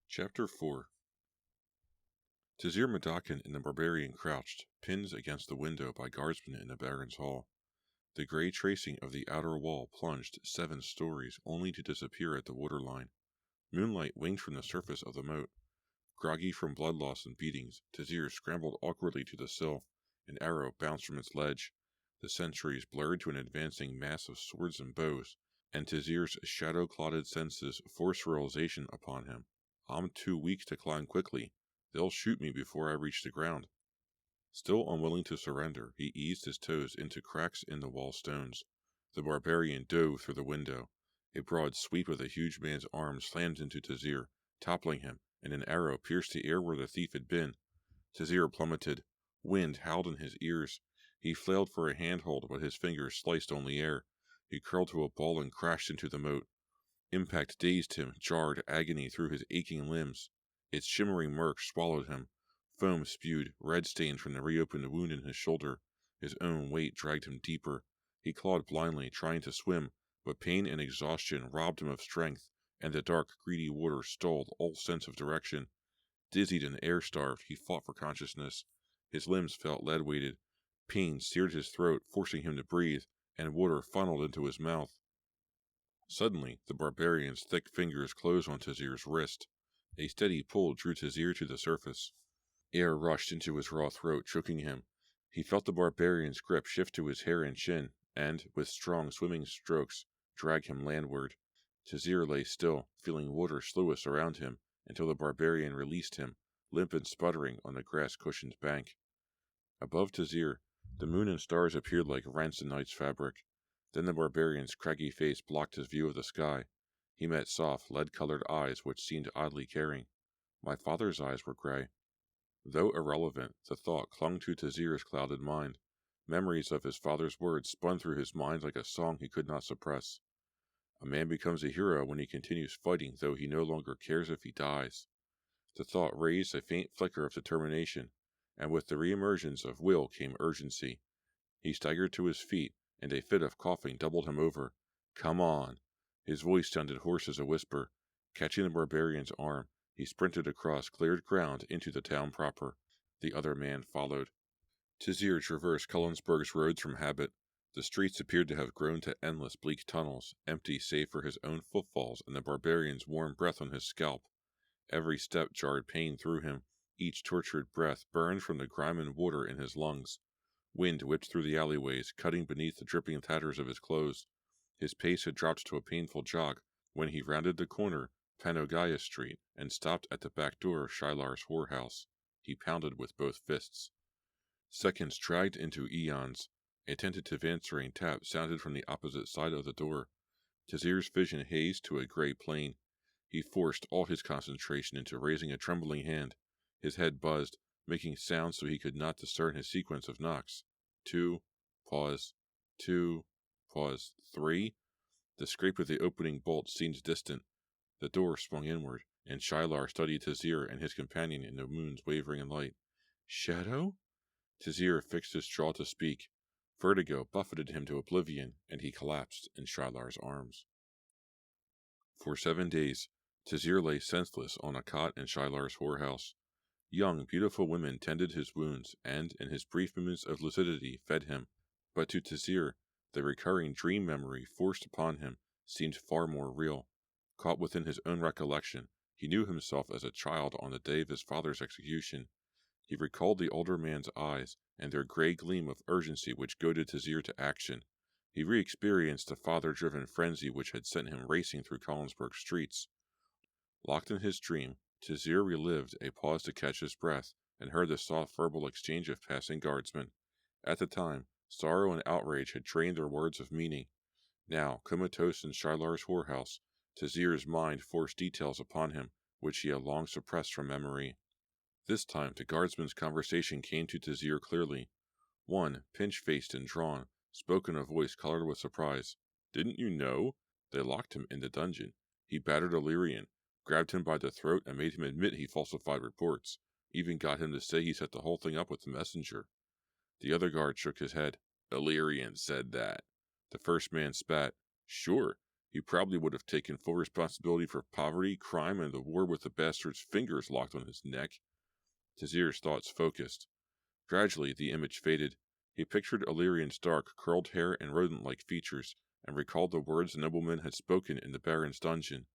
Chapter 4. Tazir Madakin and the barbarian crouched, pinned against the window by guardsmen in the Baron's hall. The gray tracing of the outer wall plunged 7 stories, only to disappear at the waterline. Moonlight winked from the surface of the moat. Groggy from blood loss and beatings, Tazir scrambled awkwardly to the sill. An arrow bounced from its ledge. The sentries blurred to an advancing mass of swords and bows, and Tazir's shadow-clotted senses forced realization upon him. I'm too weak to climb quickly. They'll shoot me before I reach the ground. Still unwilling to surrender, he eased his toes into cracks in the wall stones. The barbarian dove through the window. A broad sweep of the huge man's arm slammed into Tazir, toppling him, and an arrow pierced the air where the thief had been. Tazir plummeted. Wind howled in his ears. He flailed for a handhold, but his fingers sliced only air. He curled to a ball and crashed into the moat. Impact dazed him, jarred agony through his aching limbs. Its shimmering murk swallowed him. Foam spewed, red-stained from the reopened wound in his shoulder. His own weight dragged him deeper. He clawed blindly, trying to swim, but pain and exhaustion robbed him of strength, and the dark, greedy water stole all sense of direction. Dizzied and air-starved, he fought for consciousness. His limbs felt lead-weighted. Pain seared his throat, forcing him to breathe, and water funneled into his mouth. Suddenly, the barbarian's thick fingers closed on Tazir's wrist. A steady pull drew Tazir to the surface. Air rushed into his raw throat, choking him. He felt the barbarian's grip shift to his hair and chin, and, with strong swimming strokes, drag him landward. Tazir lay still, feeling water sluice around him, until the barbarian released him, limp and sputtering on the grass-cushioned bank. Above Tazir, the moon and stars appeared like rents in night's fabric. Then the barbarian's craggy face blocked his view of the sky. He met soft, lead-colored eyes which seemed oddly caring. My father's eyes were gray. Though irrelevant, the thought clung to Tazir's clouded mind. Memories of his father's words spun through his mind like a song he could not suppress. A man becomes a hero when he continues fighting, though he no longer cares if he dies. The thought raised a faint flicker of determination, and with the reemergence of will came urgency. He staggered to his feet, and a fit of coughing doubled him over. Come on! His voice sounded hoarse as a whisper. Catching the barbarian's arm, he sprinted across cleared ground into the town proper. The other man followed. Tazir traversed Cullensburg's roads from habit. The streets appeared to have grown to endless bleak tunnels, empty save for his own footfalls and the barbarian's warm breath on his scalp. Every step jarred pain through him. Each tortured breath burned from the grime and water in his lungs. Wind whipped through the alleyways, cutting beneath the dripping tatters of his clothes. His pace had dropped to a painful jog when he rounded the corner, Panogaya Street, and stopped at the back door of Shylar's whorehouse. He pounded with both fists. Seconds dragged into eons. A tentative answering tap sounded from the opposite side of the door. Tazir's vision hazed to a gray plain. He forced all his concentration into raising a trembling hand. His head buzzed, making sounds so he could not discern his sequence of knocks. 2, pause, 2, pause, 3. The scrape of the opening bolt seemed distant. The door swung inward, and Shylar studied Tazir and his companion in the moon's wavering light. Shadow? Tazir fixed his jaw to speak. Vertigo buffeted him to oblivion, and he collapsed in Shylar's arms. For 7 days, Tazir lay senseless on a cot in Shylar's whorehouse. Young, beautiful women tended his wounds, and, in his brief moments of lucidity, fed him. But to Tazir, the recurring dream memory forced upon him seemed far more real. Caught within his own recollection, he knew himself as a child on the day of his father's execution. He recalled the older man's eyes, and their gray gleam of urgency which goaded Tazir to action. He re-experienced the father-driven frenzy which had sent him racing through Cullensburg streets. Locked in his dream, Tazir relived a pause to catch his breath, and heard the soft verbal exchange of passing guardsmen. At the time, sorrow and outrage had trained their words of meaning. Now, comatose in Shylar's whorehouse, Tazir's mind forced details upon him which he had long suppressed from memory. This time the guardsman's conversation came to Tazir clearly. One, pinch-faced and drawn, spoke in a voice colored with surprise. Didn't you know? They locked him in the dungeon. He battered Illyrian, grabbed him by the throat and made him admit he falsified reports, even got him to say he set the whole thing up with the messenger. The other guard shook his head. Illyrian said that. The first man spat. Sure, he probably would have taken full responsibility for poverty, crime, and the war with the bastard's fingers locked on his neck. Tazir's thoughts focused. Gradually, the image faded. He pictured Illyrian's dark, curled hair and rodent-like features, and recalled the words the nobleman had spoken in the Baron's dungeon.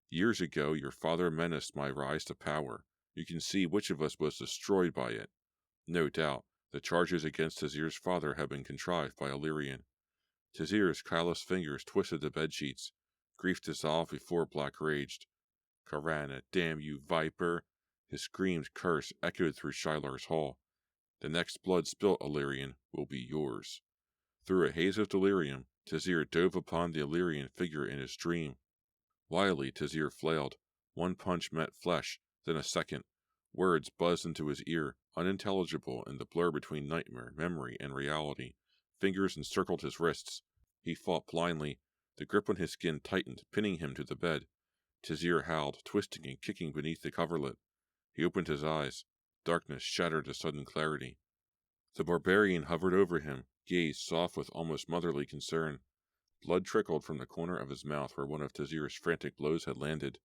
Years ago, your father menaced my rise to power. You can see which of us was destroyed by it. No doubt, the charges against Tazir's father had been contrived by Illyrian. Tazir's callous fingers twisted the bedsheets. Grief dissolved before black raged. Karana, damn you, viper! His screamed curse echoed through Shilar's hall. The next blood spilt, Illyrian, will be yours. Through a haze of delirium, Tazir dove upon the Illyrian figure in his dream. Wildly, Tazir flailed. One punch met flesh, then a second. Words buzzed into his ear, unintelligible in the blur between nightmare, memory, and reality. Fingers encircled his wrists. He fought blindly. The grip on his skin tightened, pinning him to the bed. Tazir howled, twisting and kicking beneath the coverlet. He opened his eyes. Darkness shattered to sudden clarity. The barbarian hovered over him, gaze soft with almost motherly concern. Blood trickled from the corner of his mouth where one of Tazir's frantic blows had landed.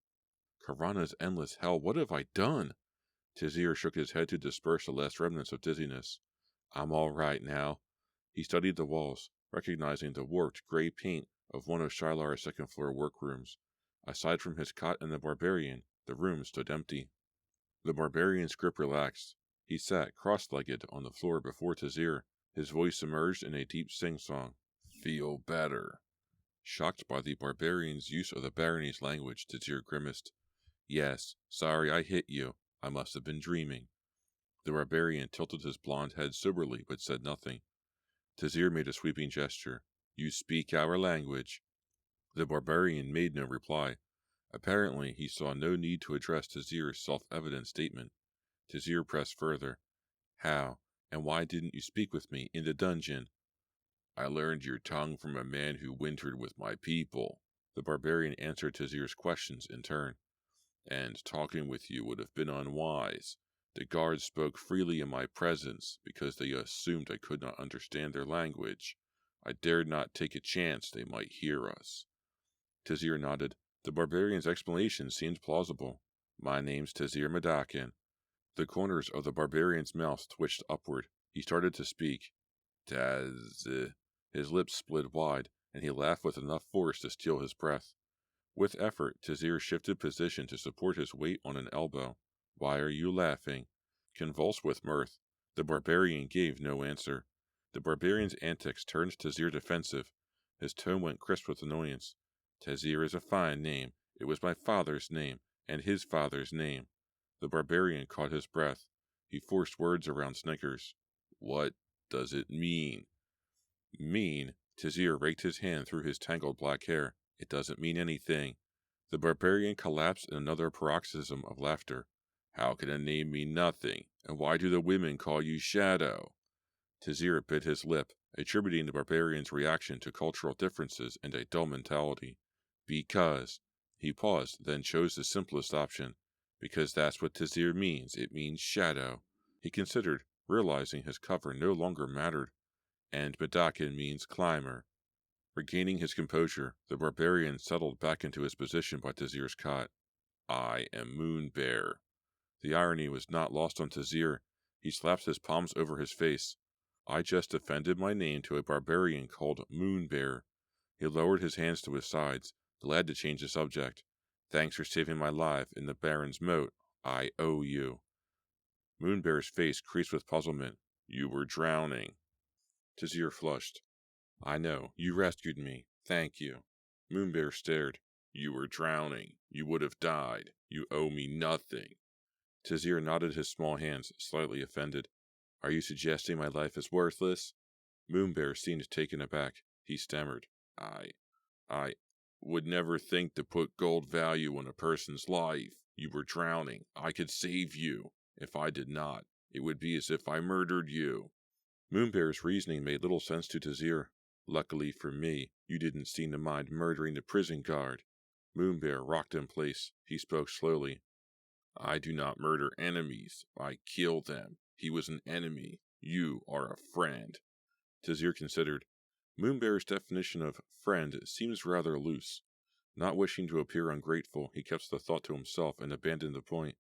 Karana's endless hell, what have I done? Tazir shook his head to disperse the last remnants of dizziness. I'm all right now. He studied the walls, recognizing the warped gray paint of one of Shilar's second-floor workrooms. Aside from his cot and the barbarian, the room stood empty. The barbarian's grip relaxed. He sat cross-legged on the floor before Tazir, his voice emerged in a deep sing-song. Feel better. Shocked by the barbarian's use of the barony's language, Tazir grimaced. Yes, sorry I hit you. I must have been dreaming. The barbarian tilted his blond head soberly, but said nothing. Tazir made a sweeping gesture. You speak our language. The barbarian made no reply. Apparently, he saw no need to address Tazir's self-evident statement. Tazir pressed further. How, and why didn't you speak with me in the dungeon? I learned your tongue from a man who wintered with my people. The barbarian answered Tazir's questions in turn. And talking with you would have been unwise. The guards spoke freely in my presence because they assumed I could not understand their language. I dared not take a chance they might hear us. Tazir nodded. The barbarian's explanation seemed plausible. My name's Tazir Madakin. The corners of the barbarian's mouth twitched upward. He started to speak. His lips split wide, and he laughed with enough force to steal his breath. With effort, Tazir shifted position to support his weight on an elbow. Why are you laughing? Convulsed with mirth, the barbarian gave no answer. The barbarian's antics turned Tazir defensive. His tone went crisp with annoyance. Tazir is a fine name. It was my father's name, and his father's name. The barbarian caught his breath. He forced words around snickers. What does it mean? Mean? Tazir raked his hand through his tangled black hair. It doesn't mean anything. The barbarian collapsed in another paroxysm of laughter. How can a name mean nothing? And why do the women call you Shadow? Tazir bit his lip, attributing the barbarian's reaction to cultural differences and a dull mentality. Because. He paused, then chose the simplest option. Because that's what Tazir means. It means shadow. He considered, realizing his cover no longer mattered. And Madakin means climber. Regaining his composure, the barbarian settled back into his position by Tazir's cot. I am Moonbear. The irony was not lost on Tazir. He slapped his palms over his face. I just defended my name to a barbarian called Moonbear. He lowered his hands to his sides, glad to change the subject. Thanks for saving my life in the Baron's moat. I owe you. Moonbear's face creased with puzzlement. You were drowning. Tazir flushed. I know. You rescued me. Thank you. Moonbear stared. You were drowning. You would have died. You owe me nothing. Tazir nodded his small hands, slightly offended. Are you suggesting my life is worthless? Moonbear seemed taken aback. He stammered. I would never think to put gold value on a person's life. You were drowning. I could save you. If I did not, it would be as if I murdered you. Moonbear's reasoning made little sense to Tazir. Luckily for me, you didn't seem to mind murdering the prison guard. Moonbear rocked in place. He spoke slowly. I do not murder enemies. I kill them. He was an enemy. You are a friend. Tazir considered. Moonbear's definition of friend seems rather loose. Not wishing to appear ungrateful, he kept the thought to himself and abandoned the point.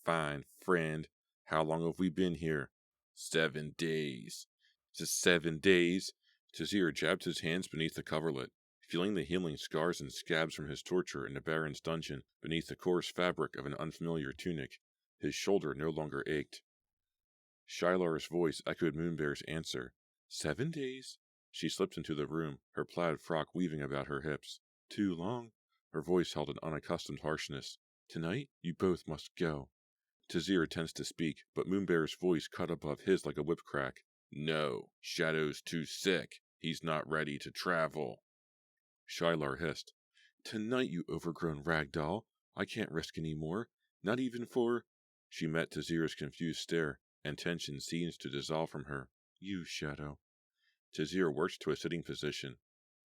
Fine, friend. How long have we been here? 7 days. Just 7 days? Tazir jabbed his hands beneath the coverlet, feeling the healing scars and scabs from his torture in the Baron's dungeon beneath the coarse fabric of an unfamiliar tunic. His shoulder no longer ached. Shylar's voice echoed Moonbear's answer. 7 days. She slipped into the room, her plaid frock weaving about her hips. Too long. Her voice held an unaccustomed harshness. Tonight, you both must go. Tazir tensed to speak, but Moonbear's voice cut above his like a whip crack. No, Shadow's too sick. He's not ready to travel. Shylar hissed. Tonight, you overgrown rag doll. I can't risk any more. Not even for... She met Tazir's confused stare, and tension seemed to dissolve from her. You, Shadow. Tazir worked to a sitting position.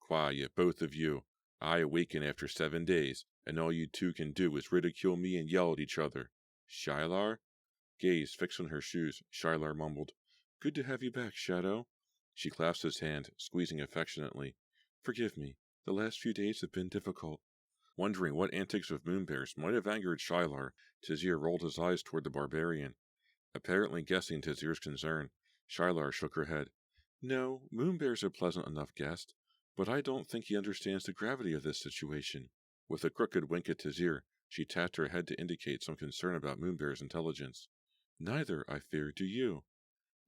Quiet, both of you. I awaken after 7 days, and all you two can do is ridicule me and yell at each other. Shylar? Gaze fixed on her shoes, Shylar mumbled, Good to have you back, Shadow. She clasped his hand, squeezing affectionately. Forgive me. The last few days have been difficult. Wondering what antics of Moonbear's might have angered Shylar, Tazir rolled his eyes toward the barbarian. Apparently guessing Tazir's concern, Shylar shook her head. No, Moonbear's a pleasant enough guest, but I don't think he understands the gravity of this situation. With a crooked wink at Tazir, she tapped her head to indicate some concern about Moonbear's intelligence. Neither, I fear, do you.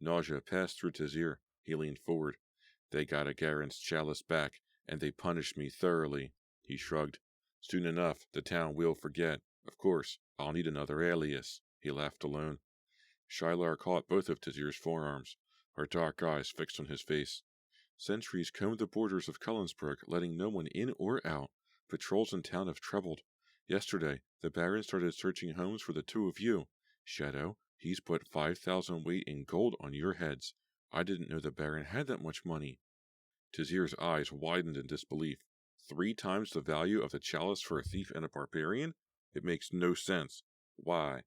Nausea passed through Tazir. He leaned forward. They got Agaron's chalice back, and they punished me thoroughly. He shrugged. Soon enough, the town will forget. Of course, I'll need another alias. He laughed alone. Shylar caught both of Tazir's forearms, her dark eyes fixed on his face. Sentries combed the borders of Cullensburg, letting no one in or out. Patrols in town have trebled. Yesterday, the Baron started searching homes for the two of you. Shadow, he's put 5,000 weight in gold on your heads. I didn't know the Baron had that much money. Tazir's eyes widened in disbelief. 3 times the value of the chalice for a thief and a barbarian? It makes no sense. Why?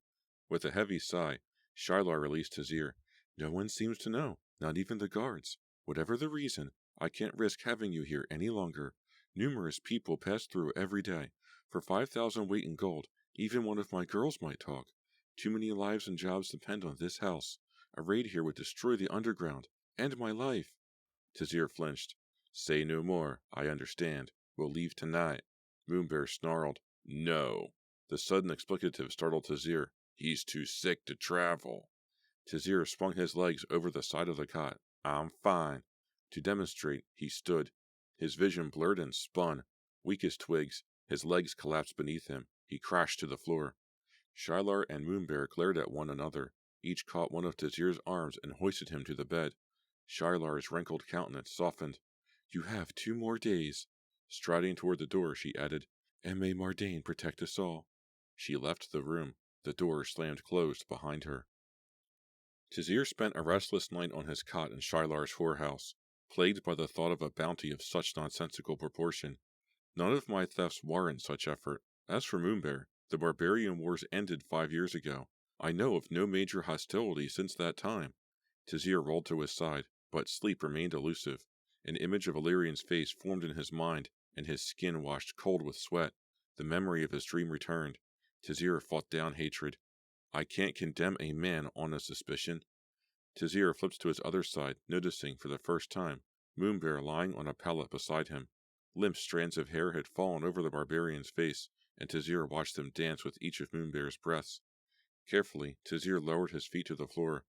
With a heavy sigh, Shylar released Tazir. No one seems to know, not even the guards. Whatever the reason, I can't risk having you here any longer. Numerous people pass through every day. For 5,000 weight in gold, even one of my girls might talk. Too many lives and jobs depend on this house. A raid here would destroy the underground, and my life. Tazir flinched. Say no more. I understand. We'll leave tonight. Moonbear snarled. No. The sudden explicative startled Tazir. He's too sick to travel. Tazir swung his legs over the side of the cot. I'm fine. To demonstrate, he stood. His vision blurred and spun. Weak as twigs, his legs collapsed beneath him. He crashed to the floor. Shylar and Moonbear glared at one another. Each caught one of Tazir's arms and hoisted him to the bed. Shylar's wrinkled countenance softened. You have 2 more days. Striding toward the door, she added, And may Mardane protect us all. She left the room. The door slammed closed behind her. Tazir spent a restless night on his cot in Shylar's whorehouse, plagued by the thought of a bounty of such nonsensical proportion. None of my thefts warrant such effort. As for Moonbear, the barbarian wars ended 5 years ago. I know of no major hostility since that time. Tazir rolled to his side, but sleep remained elusive. An image of Illyrian's face formed in his mind, and his skin washed cold with sweat. The memory of his dream returned. Tazir fought down hatred. I can't condemn a man on a suspicion. Tazir flipped to his other side, noticing, for the first time, Moonbear lying on a pallet beside him. Limp strands of hair had fallen over the barbarian's face, and Tazir watched them dance with each of Moonbear's breaths. Carefully, Tazir lowered his feet to the floor.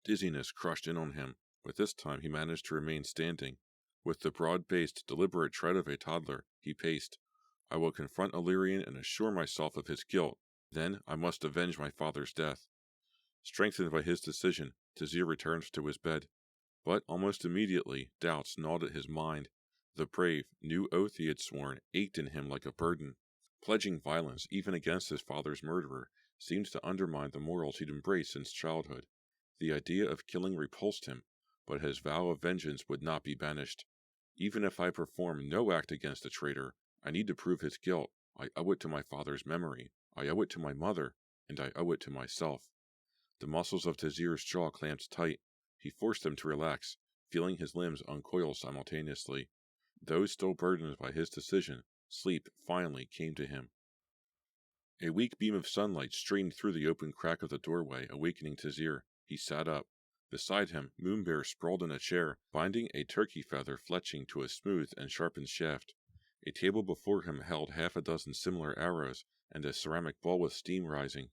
Dizziness crushed in on him, but this time he managed to remain standing. With the broad-based, deliberate tread of a toddler, he paced. I will confront Illyrian and assure myself of his guilt. Then I must avenge my father's death. Strengthened by his decision, Tazir returned to his bed. But almost immediately, doubts gnawed at his mind. The brave, new oath he had sworn ached in him like a burden. Pledging violence even against his father's murderer seemed to undermine the morals he'd embraced since childhood. The idea of killing repulsed him, but his vow of vengeance would not be banished. Even if I perform no act against the traitor, I need to prove his guilt. I owe it to my father's memory. I owe it to my mother, and I owe it to myself. The muscles of Tazir's jaw clamped tight. He forced them to relax, feeling his limbs uncoil simultaneously. Though still burdened by his decision, sleep finally came to him. A weak beam of sunlight streamed through the open crack of the doorway, awakening Tazir. He sat up. Beside him, Moonbear sprawled in a chair, binding a turkey feather fletching to a smooth and sharpened shaft. A table before him held half a dozen similar arrows, and a ceramic bowl with steam rising.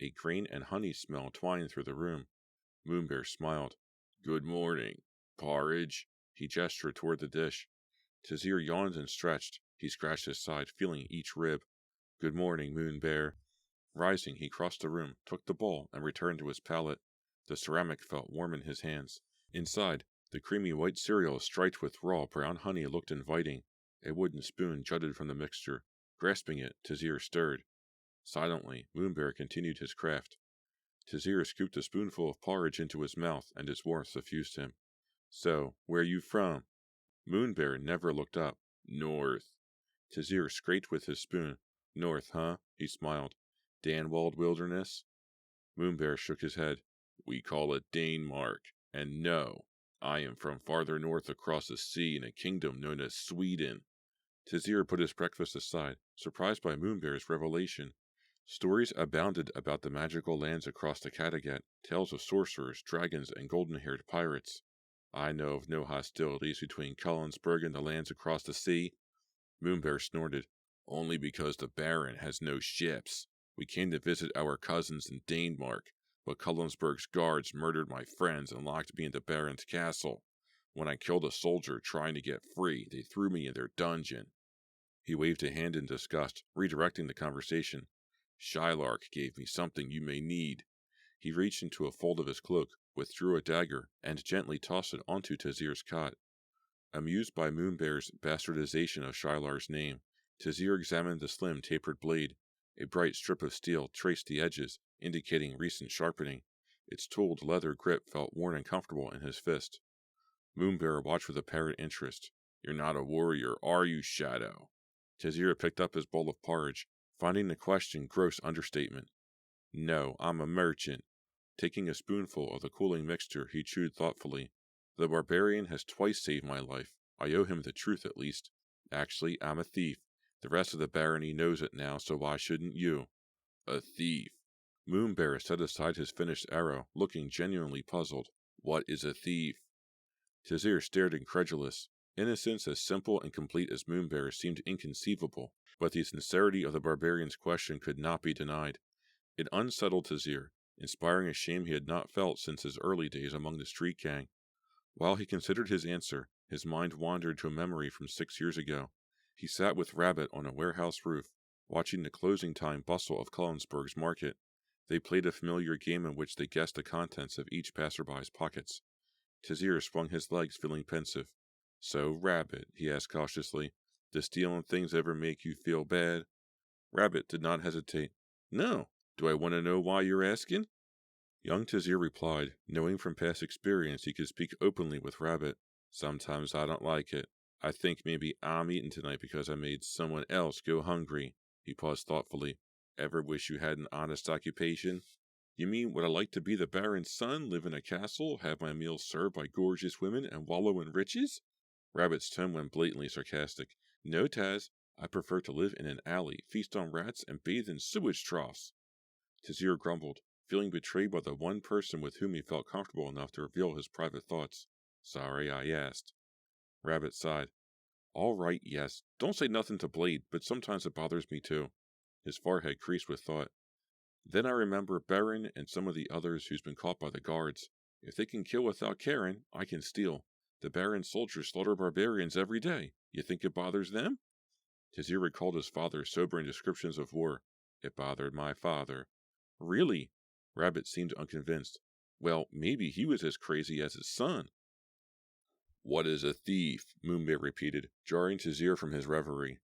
A grain and honey smell twined through the room. Moonbear smiled. "Good morning. Porridge?" He gestured toward the dish. Tazir yawned and stretched. He scratched his side, feeling each rib. "Good morning, Moonbear." Rising, he crossed the room, took the bowl, and returned to his palate. The ceramic felt warm in his hands. Inside, the creamy white cereal striped with raw brown honey looked inviting. A wooden spoon jutted from the mixture. Grasping it, Tazir stirred. Silently, Moonbear continued his craft. Tazir scooped a spoonful of porridge into his mouth, and its warmth suffused him. "So, where you from?" Moonbear never looked up. "North." Tazir scraped with his spoon. "North, huh?" He smiled. "Danwald Wilderness?" Moonbear shook his head. "We call it Danemark. And no, I am from farther north across the sea in a kingdom known as Sweden." Tazir put his breakfast aside, surprised by Moonbear's revelation. Stories abounded about the magical lands across the Kattegat, tales of sorcerers, dragons, and golden-haired pirates. "I know of no hostilities between Cullinsburg and the lands across the sea." Moonbear snorted. "Only because the Baron has no ships. We came to visit our cousins in Danemark, but Cullinsburg's guards murdered my friends and locked me in the Baron's castle. When I killed a soldier trying to get free, they threw me in their dungeon." He waved a hand in disgust, redirecting the conversation. "Shylark gave me something you may need." He reached into a fold of his cloak, withdrew a dagger, and gently tossed it onto Tazir's cot. Amused by Moonbear's bastardization of Shylar's name, Tazir examined the slim, tapered blade. A bright strip of steel traced the edges, indicating recent sharpening. Its tooled leather grip felt worn and comfortable in his fist. Moonbear watched with apparent interest. "You're not a warrior, are you, Shadow?" Tazir picked up his bowl of porridge, finding the question gross understatement. "No, I'm a merchant." Taking a spoonful of the cooling mixture, he chewed thoughtfully. "The barbarian has twice saved my life. I owe him the truth, at least. Actually, I'm a thief. The rest of the barony knows it now, so why shouldn't you?" "A thief?" Moonbear set aside his finished arrow, looking genuinely puzzled. "What is a thief?" Tazir stared incredulous. Innocence as simple and complete as Moonbear seemed inconceivable, but the sincerity of the barbarian's question could not be denied. It unsettled Tazir, inspiring a shame he had not felt since his early days among the street gang. While he considered his answer, his mind wandered to a memory from 6 years ago. He sat with Rabbit on a warehouse roof, watching the closing time bustle of Cullinsburg's market. They played a familiar game in which they guessed the contents of each passerby's pockets. Tazir swung his legs, feeling pensive. "So, Rabbit," he asked cautiously, "does stealing things ever make you feel bad?" Rabbit did not hesitate. "No. Do I want to know why you're asking?" Young Tazir replied, knowing from past experience he could speak openly with Rabbit. "Sometimes I don't like it. I think maybe I'm eating tonight because I made someone else go hungry." He paused thoughtfully. "Ever wish you had an honest occupation?" "You mean would I like to be the Baron's son, live in a castle, have my meals served by gorgeous women, and wallow in riches?" Rabbit's tone went blatantly sarcastic. "No, Taz. I prefer to live in an alley, feast on rats, and bathe in sewage troughs." Tazir grumbled, feeling betrayed by the one person with whom he felt comfortable enough to reveal his private thoughts. "Sorry I asked." Rabbit sighed. "All right, yes. Don't say nothing to Blade, but sometimes it bothers me too." His forehead creased with thought. "Then I remember Baron and some of the others who's been caught by the guards. If they can kill without caring, I can steal. The Baron's soldiers slaughter barbarians every day. You think it bothers them?" Tazir recalled his father's sobering descriptions of war. "It bothered my father." "Really?" Rabbit seemed unconvinced. "Well, maybe he was as crazy as his son." "What is a thief?" Moonbear repeated, jarring Tazir from his reverie.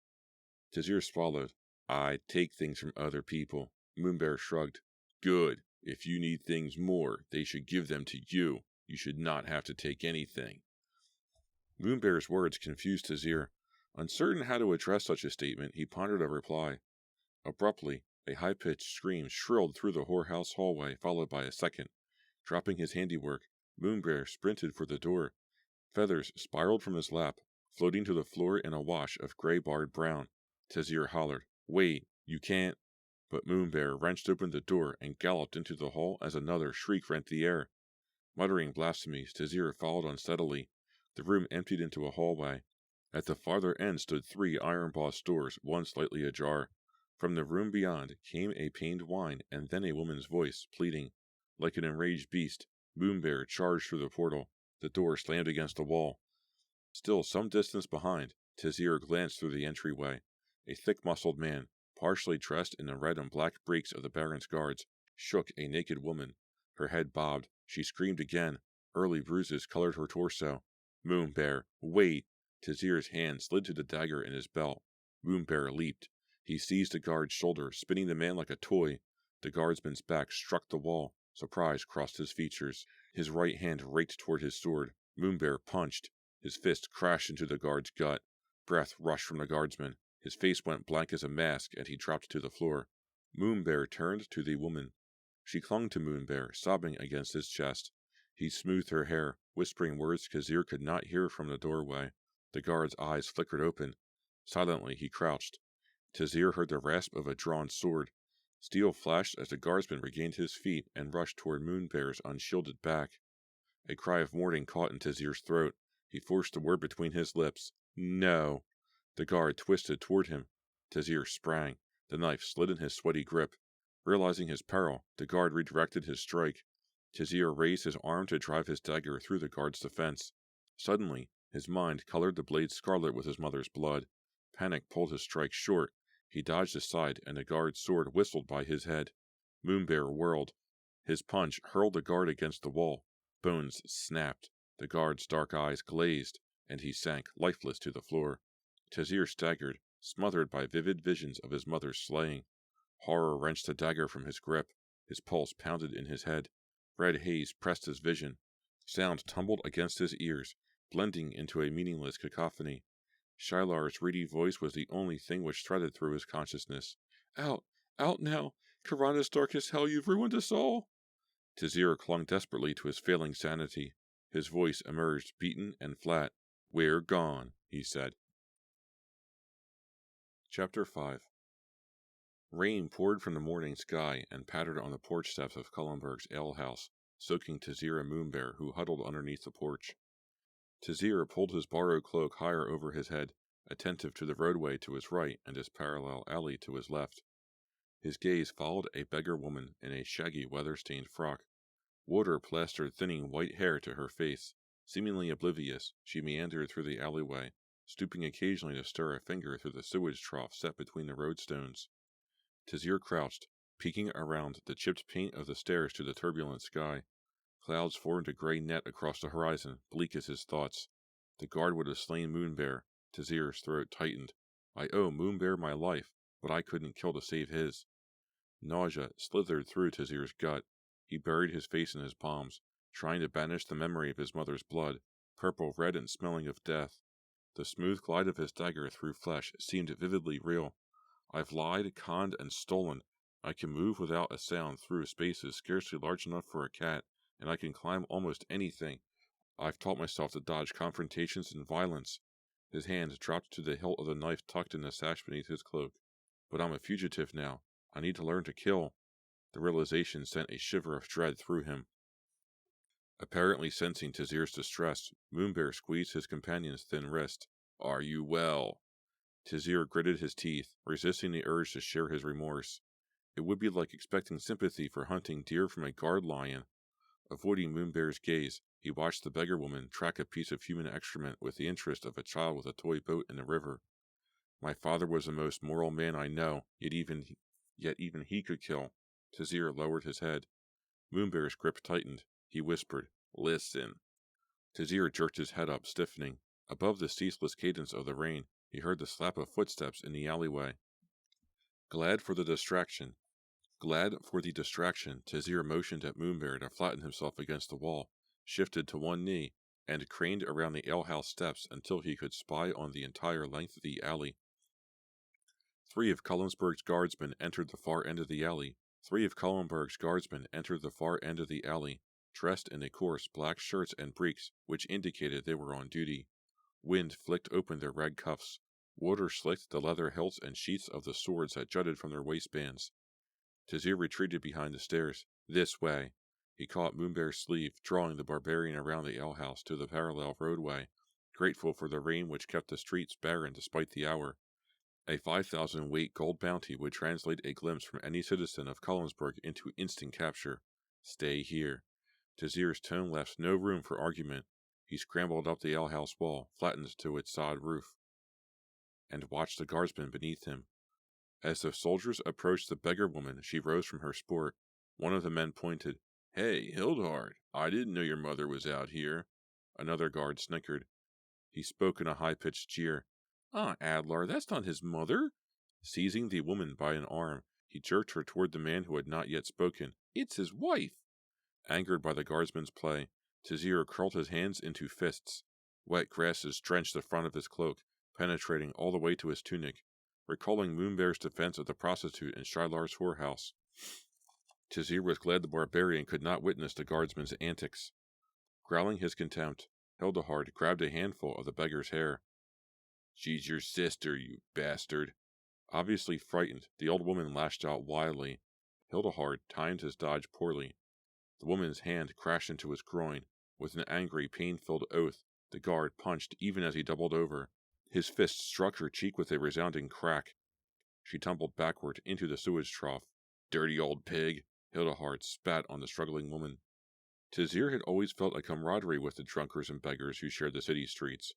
Tazir swallowed. "I take things from other people." Moonbear shrugged. "Good. If you need things more, they should give them to you. You should not have to take anything." Moonbear's words confused Tazir. Uncertain how to address such a statement, he pondered a reply. Abruptly, a high-pitched scream shrilled through the whorehouse hallway, followed by a second. Dropping his handiwork, Moonbear sprinted for the door. Feathers spiraled from his lap, floating to the floor in a wash of gray-barred brown. Tazir hollered, "Wait, you can't!" But Moonbear wrenched open the door and galloped into the hall as another shriek rent the air. Muttering blasphemies, Tazir followed unsteadily. The room emptied into a hallway. At the farther end stood 3 iron-bossed doors, one slightly ajar. From the room beyond came a pained whine and then a woman's voice, pleading. Like an enraged beast, Moonbear charged through the portal. The door slammed against the wall. Still some distance behind, Tazir glanced through the entryway. A thick-muscled man, partially dressed in the red and black breeks of the Baron's guards, shook a naked woman. Her head bobbed. She screamed again. Early bruises colored her torso. Moonbear, wait! Tazir's hand slid to the dagger in his belt. Moonbear leaped. He seized the guard's shoulder, spinning the man like a toy. The guardsman's back struck the wall. Surprise crossed his features. His right hand raked toward his sword. Moonbear punched. His fist crashed into the guard's gut. Breath rushed from the guardsman. His face went blank as a mask, and he dropped to the floor. Moonbear turned to the woman. She clung to Moonbear, sobbing against his chest. He smoothed her hair, whispering words Tazir could not hear from the doorway. The guard's eyes flickered open. Silently he crouched. Tazir heard the rasp of a drawn sword. Steel flashed as the guardsman regained his feet and rushed toward Moonbear's unshielded back. A cry of warning caught in Tazir's throat. He forced the word between his lips. No! The guard twisted toward him. Tazir sprang. The knife slid in his sweaty grip. Realizing his peril, the guard redirected his strike. Tazir raised his arm to drive his dagger through the guard's defense. Suddenly, his mind colored the blade scarlet with his mother's blood. Panic pulled his strike short. He dodged aside, and the guard's sword whistled by his head. Moonbear whirled. His punch hurled the guard against the wall. Bones snapped. The guard's dark eyes glazed, and he sank lifeless to the floor. Tazir staggered, smothered by vivid visions of his mother's slaying. Horror wrenched the dagger from his grip. His pulse pounded in his head. Red haze pressed his vision. Sound tumbled against his ears, blending into a meaningless cacophony. Shylar's reedy voice was the only thing which threaded through his consciousness. Out! Out now! Kirana's darkest hell, you've ruined us all! Tazir clung desperately to his failing sanity. His voice emerged, beaten and flat. We're gone, he said. Chapter 5. Rain poured from the morning sky and pattered on the porch steps of Cullenberg's alehouse, soaking Tazir and Moonbear, who huddled underneath the porch. Tazir pulled his borrowed cloak higher over his head, attentive to the roadway to his right and his parallel alley to his left. His gaze followed a beggar woman in a shaggy weather-stained frock. Water plastered thinning white hair to her face. Seemingly oblivious, she meandered through the alleyway, stooping occasionally to stir a finger through the sewage trough set between the roadstones. Tazir crouched, peeking around the chipped paint of the stairs to the turbulent sky. Clouds formed a gray net across the horizon, bleak as his thoughts. The guard would have slain Moonbear. Tazir's throat tightened. I owe Moonbear my life, but I couldn't kill to save his. Nausea slithered through Tazir's gut. He buried his face in his palms, trying to banish the memory of his mother's blood, purple red and smelling of death. The smooth glide of his dagger through flesh seemed vividly real. I've lied, conned, and stolen. I can move without a sound through spaces scarcely large enough for a cat, and I can climb almost anything. I've taught myself to dodge confrontations and violence. His hand dropped to the hilt of the knife tucked in the sash beneath his cloak. But I'm a fugitive now. I need to learn to kill. The realization sent a shiver of dread through him. Apparently sensing Tazir's distress, Moonbear squeezed his companion's thin wrist. Are you well? Tazir gritted his teeth, resisting the urge to share his remorse. It would be like expecting sympathy for hunting deer from a guard lion. Avoiding Moonbear's gaze, he watched the beggar woman track a piece of human excrement with the interest of a child with a toy boat in the river. My father was the most moral man I know, yet even he could kill. Tazir lowered his head. Moonbear's grip tightened. He whispered, Listen. Tazir jerked his head up, stiffening. Above the ceaseless cadence of the rain, he heard the slap of footsteps in the alleyway. Glad for the distraction, Tazir motioned at Moonbear to flatten himself against the wall, shifted to one knee, and craned around the alehouse steps until he could spy on the entire length of the alley. 3 of Cullenberg's guardsmen entered the far end of the alley. dressed in a coarse black shirts and breeks which indicated they were on duty. Wind flicked open their red cuffs. Water slicked the leather hilts and sheaths of the swords that jutted from their waistbands. Tazir retreated behind the stairs. This way. He caught Moonbear's sleeve, drawing the barbarian around the alehouse to the parallel roadway, grateful for the rain which kept the streets barren despite the hour. A 5,000 weight gold bounty would translate a glimpse from any citizen of Collinsburg into instant capture. Stay here. Tazir's tone left no room for argument. He scrambled up the alehouse wall, flattened to its sod roof, and watched the guardsmen beneath him. As the soldiers approached the beggar woman, she rose from her sport. One of the men pointed. "Hey, Hildegard, I didn't know your mother was out here." Another guard snickered. He spoke in a high-pitched jeer. "Ah, Adlar, that's not his mother." Seizing the woman by an arm, he jerked her toward the man who had not yet spoken. "It's his wife." Angered by the guardsman's play, Tazir curled his hands into fists. Wet grasses drenched the front of his cloak, penetrating all the way to his tunic, recalling Moonbear's defense of the prostitute in Shylar's whorehouse. Tazir was glad the barbarian could not witness the guardsman's antics. Growling his contempt, Hildegard grabbed a handful of the beggar's hair. "She's your sister, you bastard." Obviously frightened, the old woman lashed out wildly. Hildegard timed his dodge poorly. The woman's hand crashed into his groin. With an angry, pain-filled oath, the guard punched even as he doubled over. His fist struck her cheek with a resounding crack. She tumbled backward into the sewage trough. "Dirty old pig!" Hildegard spat on the struggling woman. Tazir had always felt a camaraderie with the drunkards and beggars who shared the city streets.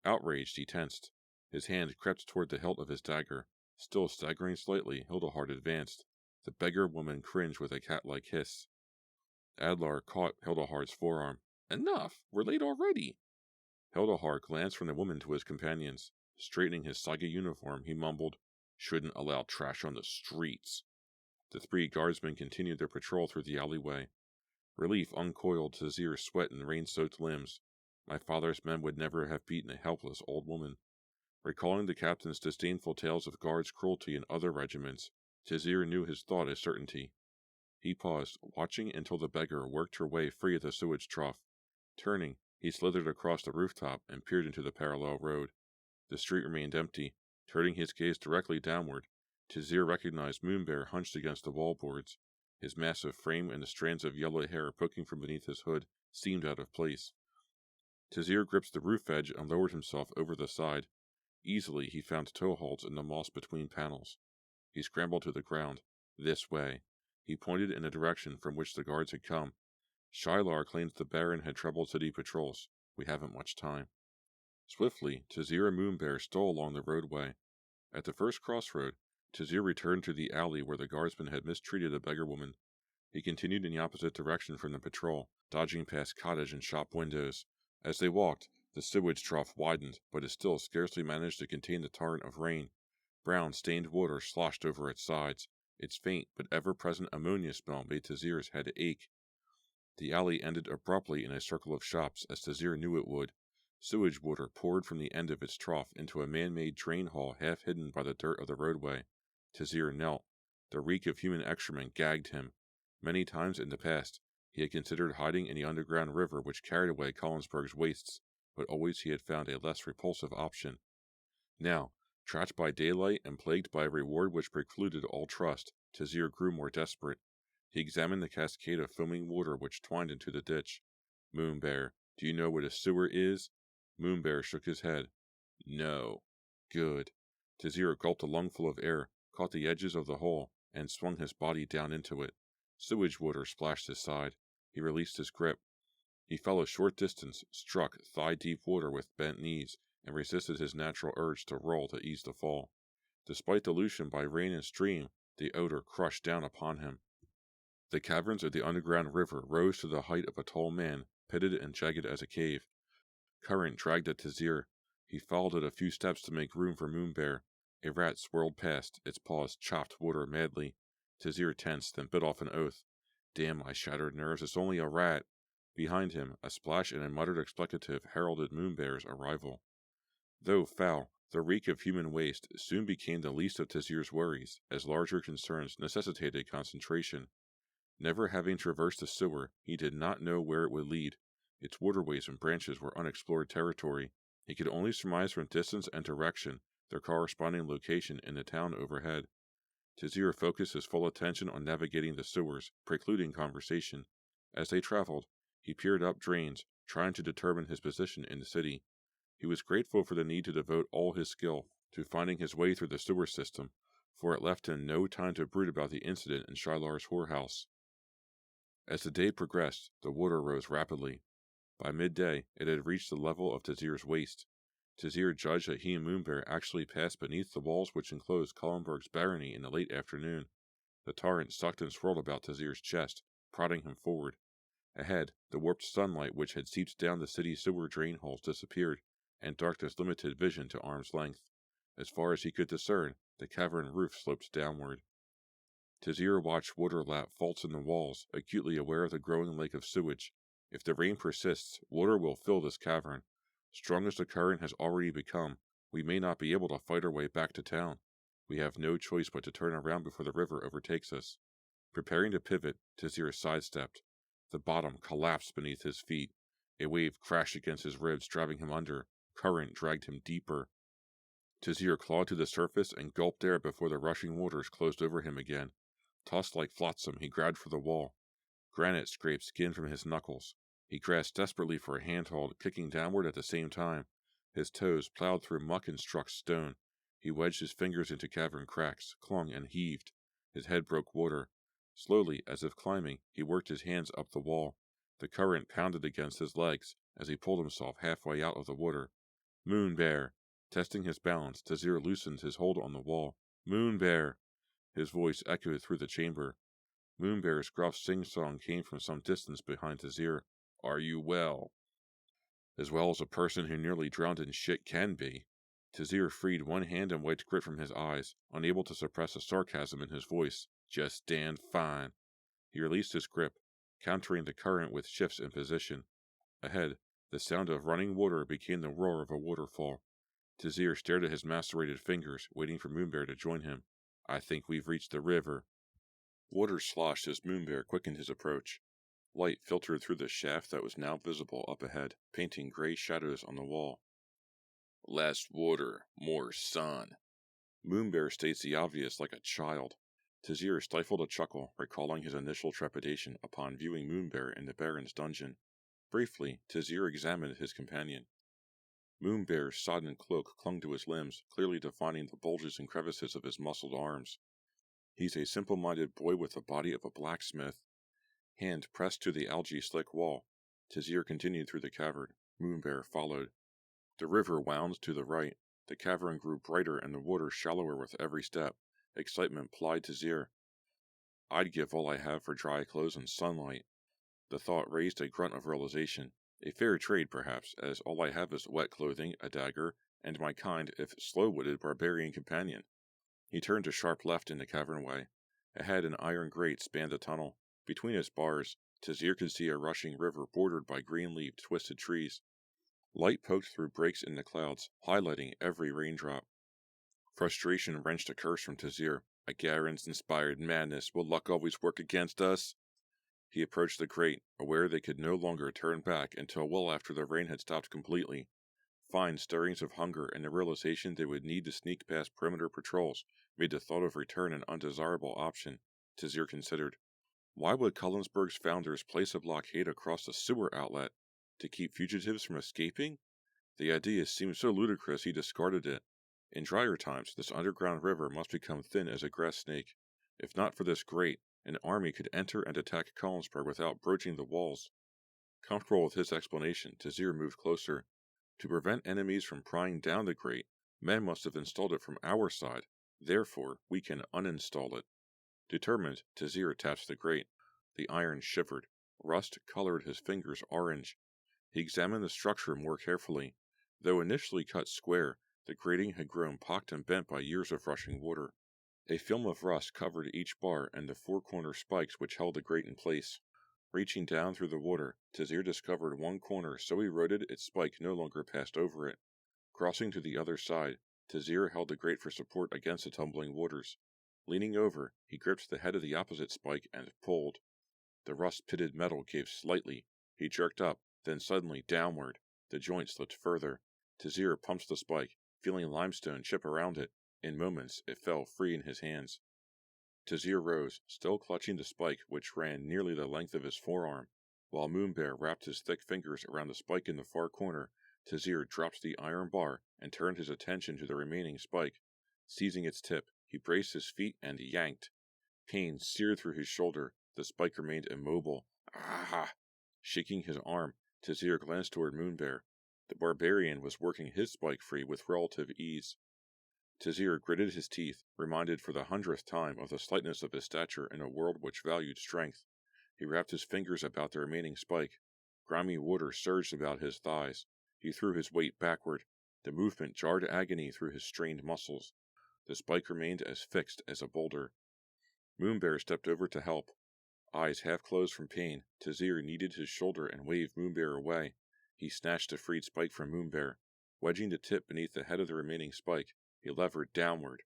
Outraged, he tensed. His hand crept toward the hilt of his dagger. Still staggering slightly, Hildegard advanced. The beggar woman cringed with a cat-like hiss. Adlar caught Hildegard's forearm. "Enough! We're late already!" Hildegard glanced from the woman to his companions. Straightening his soggy uniform, he mumbled, "Shouldn't allow trash on the streets." The three guardsmen continued their patrol through the alleyway. Relief uncoiled Tazir's sweat and rain-soaked limbs. My father's men would never have beaten a helpless old woman. Recalling the captain's disdainful tales of guards' cruelty in other regiments, Tazir knew his thought a certainty. He paused, watching until the beggar worked her way free of the sewage trough. Turning, he slithered across the rooftop and peered into the parallel road. The street remained empty. Turning his gaze directly downward, Tazir recognized Moonbear hunched against the wall-boards. His massive frame and the strands of yellow hair poking from beneath his hood seemed out of place. Tazir gripped the roof edge and lowered himself over the side. Easily he found toe-holds in the moss between panels. He scrambled to the ground. "This way." He pointed in the direction from which the guards had come. "Shylar claims the Baron had troubled city patrols. We haven't much time." Swiftly, Tazir and Moonbear stole along the roadway. At the first crossroad, Tazir returned to the alley where the guardsman had mistreated the beggar woman. He continued in the opposite direction from the patrol, dodging past cottage and shop windows. As they walked, the sewage trough widened, but it still scarcely managed to contain the torrent of rain. Brown, stained water sloshed over its sides. Its faint but ever-present ammonia smell made Tazir's head ache. The alley ended abruptly in a circle of shops, as Tazir knew it would. Sewage water poured from the end of its trough into a man-made drain hole half hidden by the dirt of the roadway. Tazir knelt. The reek of human excrement gagged him. Many times in the past, he had considered hiding in the underground river which carried away Collinsburg's wastes, but always he had found a less repulsive option. Now, trapped by daylight and plagued by a reward which precluded all trust, Tazir grew more desperate. He examined the cascade of foaming water which twined into the ditch. "Moonbear, do you know what a sewer is?" Moonbear shook his head. "No." "Good." Tazir gulped a lungful of air, caught the edges of the hole, and swung his body down into it. Sewage water splashed his side. He released his grip. He fell a short distance, struck thigh-deep water with bent knees, and resisted his natural urge to roll to ease the fall. Despite dilution by rain and stream, the odor crushed down upon him. The caverns of the underground river rose to the height of a tall man, pitted and jagged as a cave. Current dragged at Tazir. He followed it a few steps to make room for Moonbear. A rat swirled past, its paws chopped water madly. Tazir tensed, then bit off an oath. "Damn my shattered nerves, it's only a rat." Behind him, a splash and a muttered expletive heralded Moonbear's arrival. Though foul, the reek of human waste soon became the least of Tazir's worries, as larger concerns necessitated concentration. Never having traversed the sewer, he did not know where it would lead. Its waterways and branches were unexplored territory. He could only surmise from distance and direction their corresponding location in the town overhead. Tizir focused his full attention on navigating the sewers, precluding conversation. As they traveled, he peered up drains, trying to determine his position in the city. He was grateful for the need to devote all his skill to finding his way through the sewer system, for it left him no time to brood about the incident in Shilar's whorehouse. As the day progressed, the water rose rapidly. By midday, it had reached the level of Tizir's waist. Tizir judged that he and Moonbear actually passed beneath the walls which enclosed Kallenberg's barony in the late afternoon. The torrent sucked and swirled about Tizir's chest, prodding him forward. Ahead, the warped sunlight which had seeped down the city's sewer drain holes disappeared, and darkness limited vision to arm's length. As far as he could discern, the cavern roof sloped downward. Tizir watched water lap faults in the walls, acutely aware of the growing lake of sewage. If the rain persists, water will fill this cavern. Strong as the current has already become, we may not be able to fight our way back to town. We have no choice but to turn around before the river overtakes us. Preparing to pivot, Tizir sidestepped. The bottom collapsed beneath his feet. A wave crashed against his ribs, driving him under. Current dragged him deeper. Tizir clawed to the surface and gulped air before the rushing waters closed over him again. Tossed like flotsam, he grabbed for the wall. Granite scraped skin from his knuckles. He grasped desperately for a handhold, kicking downward at the same time. His toes plowed through muck and struck stone. He wedged his fingers into cavern cracks, clung and heaved. His head broke water. Slowly, as if climbing, he worked his hands up the wall. The current pounded against his legs as he pulled himself halfway out of the water. Moon Bear! Testing his balance, Tizir loosened his hold on the wall. Moon Bear! His voice echoed through the chamber. Moonbear's gruff sing-song came from some distance behind Tizir. Are you well? As well as a person who nearly drowned in shit can be. Tizir freed one hand and wiped grit from his eyes, unable to suppress the sarcasm in his voice. Just stand fine. He released his grip, countering the current with shifts in position. Ahead, the sound of running water became the roar of a waterfall. Tizir stared at his macerated fingers, waiting for Moonbear to join him. I think we've reached the river. Water sloshed as Moonbear quickened his approach. Light filtered through the shaft that was now visible up ahead, painting gray shadows on the wall. Less water, more sun. Moonbear states the obvious like a child. Tizir stifled a chuckle, recalling his initial trepidation upon viewing Moonbear in the Baron's dungeon. Briefly, Tizir examined his companion. Moonbear's sodden cloak clung to his limbs, clearly defining the bulges and crevices of his muscled arms. He's a simple-minded boy with the body of a blacksmith. Hand pressed to the algae-slick wall, Tizir continued through the cavern. Moonbear followed. The river wound to the right. The cavern grew brighter and the water shallower with every step. Excitement plied Tizir. I'd give all I have for dry clothes and sunlight. The thought raised a grunt of realization. A fair trade, perhaps, as all I have is wet clothing, a dagger, and my kind, if slow-witted, barbarian companion. He turned to sharp left in the cavernway. Ahead, an iron grate spanned the tunnel. Between its bars, Tizir could see a rushing river bordered by green-leaved, twisted trees. Light poked through breaks in the clouds, highlighting every raindrop. Frustration wrenched a curse from Tizir. A Garen's inspired madness. Will luck always work against us? He approached the grate, aware they could no longer turn back until well after the rain had stopped completely. Fine stirrings of hunger and the realization they would need to sneak past perimeter patrols made the thought of return an undesirable option, Tizir considered. Why would Cullensburg's founders place a blockade across the sewer outlet? To keep fugitives from escaping? The idea seemed so ludicrous he discarded it. In drier times, this underground river must become thin as a grass snake. If not for this grate, an army could enter and attack Cullensburg without broaching the walls. Comfortable with his explanation, Tizir moved closer. To prevent enemies from prying down the grate, men must have installed it from our side. Therefore, we can uninstall it. Determined, Tizir tapped the grate. The iron shivered. Rust colored his fingers orange. He examined the structure more carefully. Though initially cut square, the grating had grown pocked and bent by years of rushing water. A film of rust covered each bar and the four-corner spikes which held the grate in place. Reaching down through the water, Tizir discovered one corner so eroded its spike no longer passed over it. Crossing to the other side, Tizir held the grate for support against the tumbling waters. Leaning over, he gripped the head of the opposite spike and pulled. The rust-pitted metal gave slightly. He jerked up, then suddenly downward. The joint slipped further. Tazir pumped the spike, feeling limestone chip around it. In moments, it fell free in his hands. Tazir rose, still clutching the spike which ran nearly the length of his forearm. While Moonbear wrapped his thick fingers around the spike in the far corner, Tazir dropped the iron bar and turned his attention to the remaining spike. Seizing its tip, he braced his feet and yanked. Pain seared through his shoulder. The spike remained immobile. Ah! Shaking his arm, Tazir glanced toward Moonbear. The barbarian was working his spike free with relative ease. Tazir gritted his teeth, reminded for the 100th time of the slightness of his stature in a world which valued strength. He wrapped his fingers about the remaining spike. Grimy water surged about his thighs. He threw his weight backward. The movement jarred agony through his strained muscles. The spike remained as fixed as a boulder. Moonbear stepped over to help. Eyes half closed from pain, Tazir kneaded his shoulder and waved Moonbear away. He snatched the freed spike from Moonbear. Wedging the tip beneath the head of the remaining spike, he levered downward.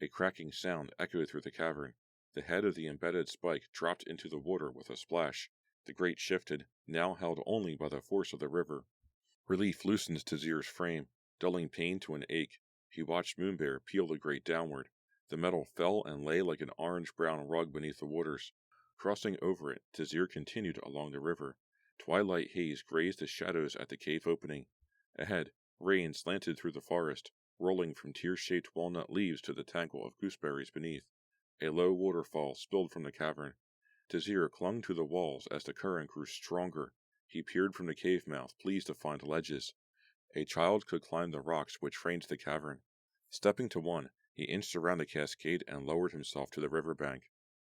A cracking sound echoed through the cavern. The head of the embedded spike dropped into the water with a splash. The grate shifted, now held only by the force of the river. Relief loosened Tazir's frame, dulling pain to an ache. He watched Moonbear peel the grate downward. The metal fell and lay like an orange-brown rug beneath the waters. Crossing over it, Tazir continued along the river. Twilight haze grazed the shadows at the cave opening. Ahead, rain slanted through the forest, rolling from tear-shaped walnut leaves to the tangle of gooseberries beneath. A low waterfall spilled from the cavern. Tazir clung to the walls as the current grew stronger. He peered from the cave mouth, pleased to find ledges. A child could climb the rocks which framed the cavern. Stepping to one, he inched around the cascade and lowered himself to the river bank.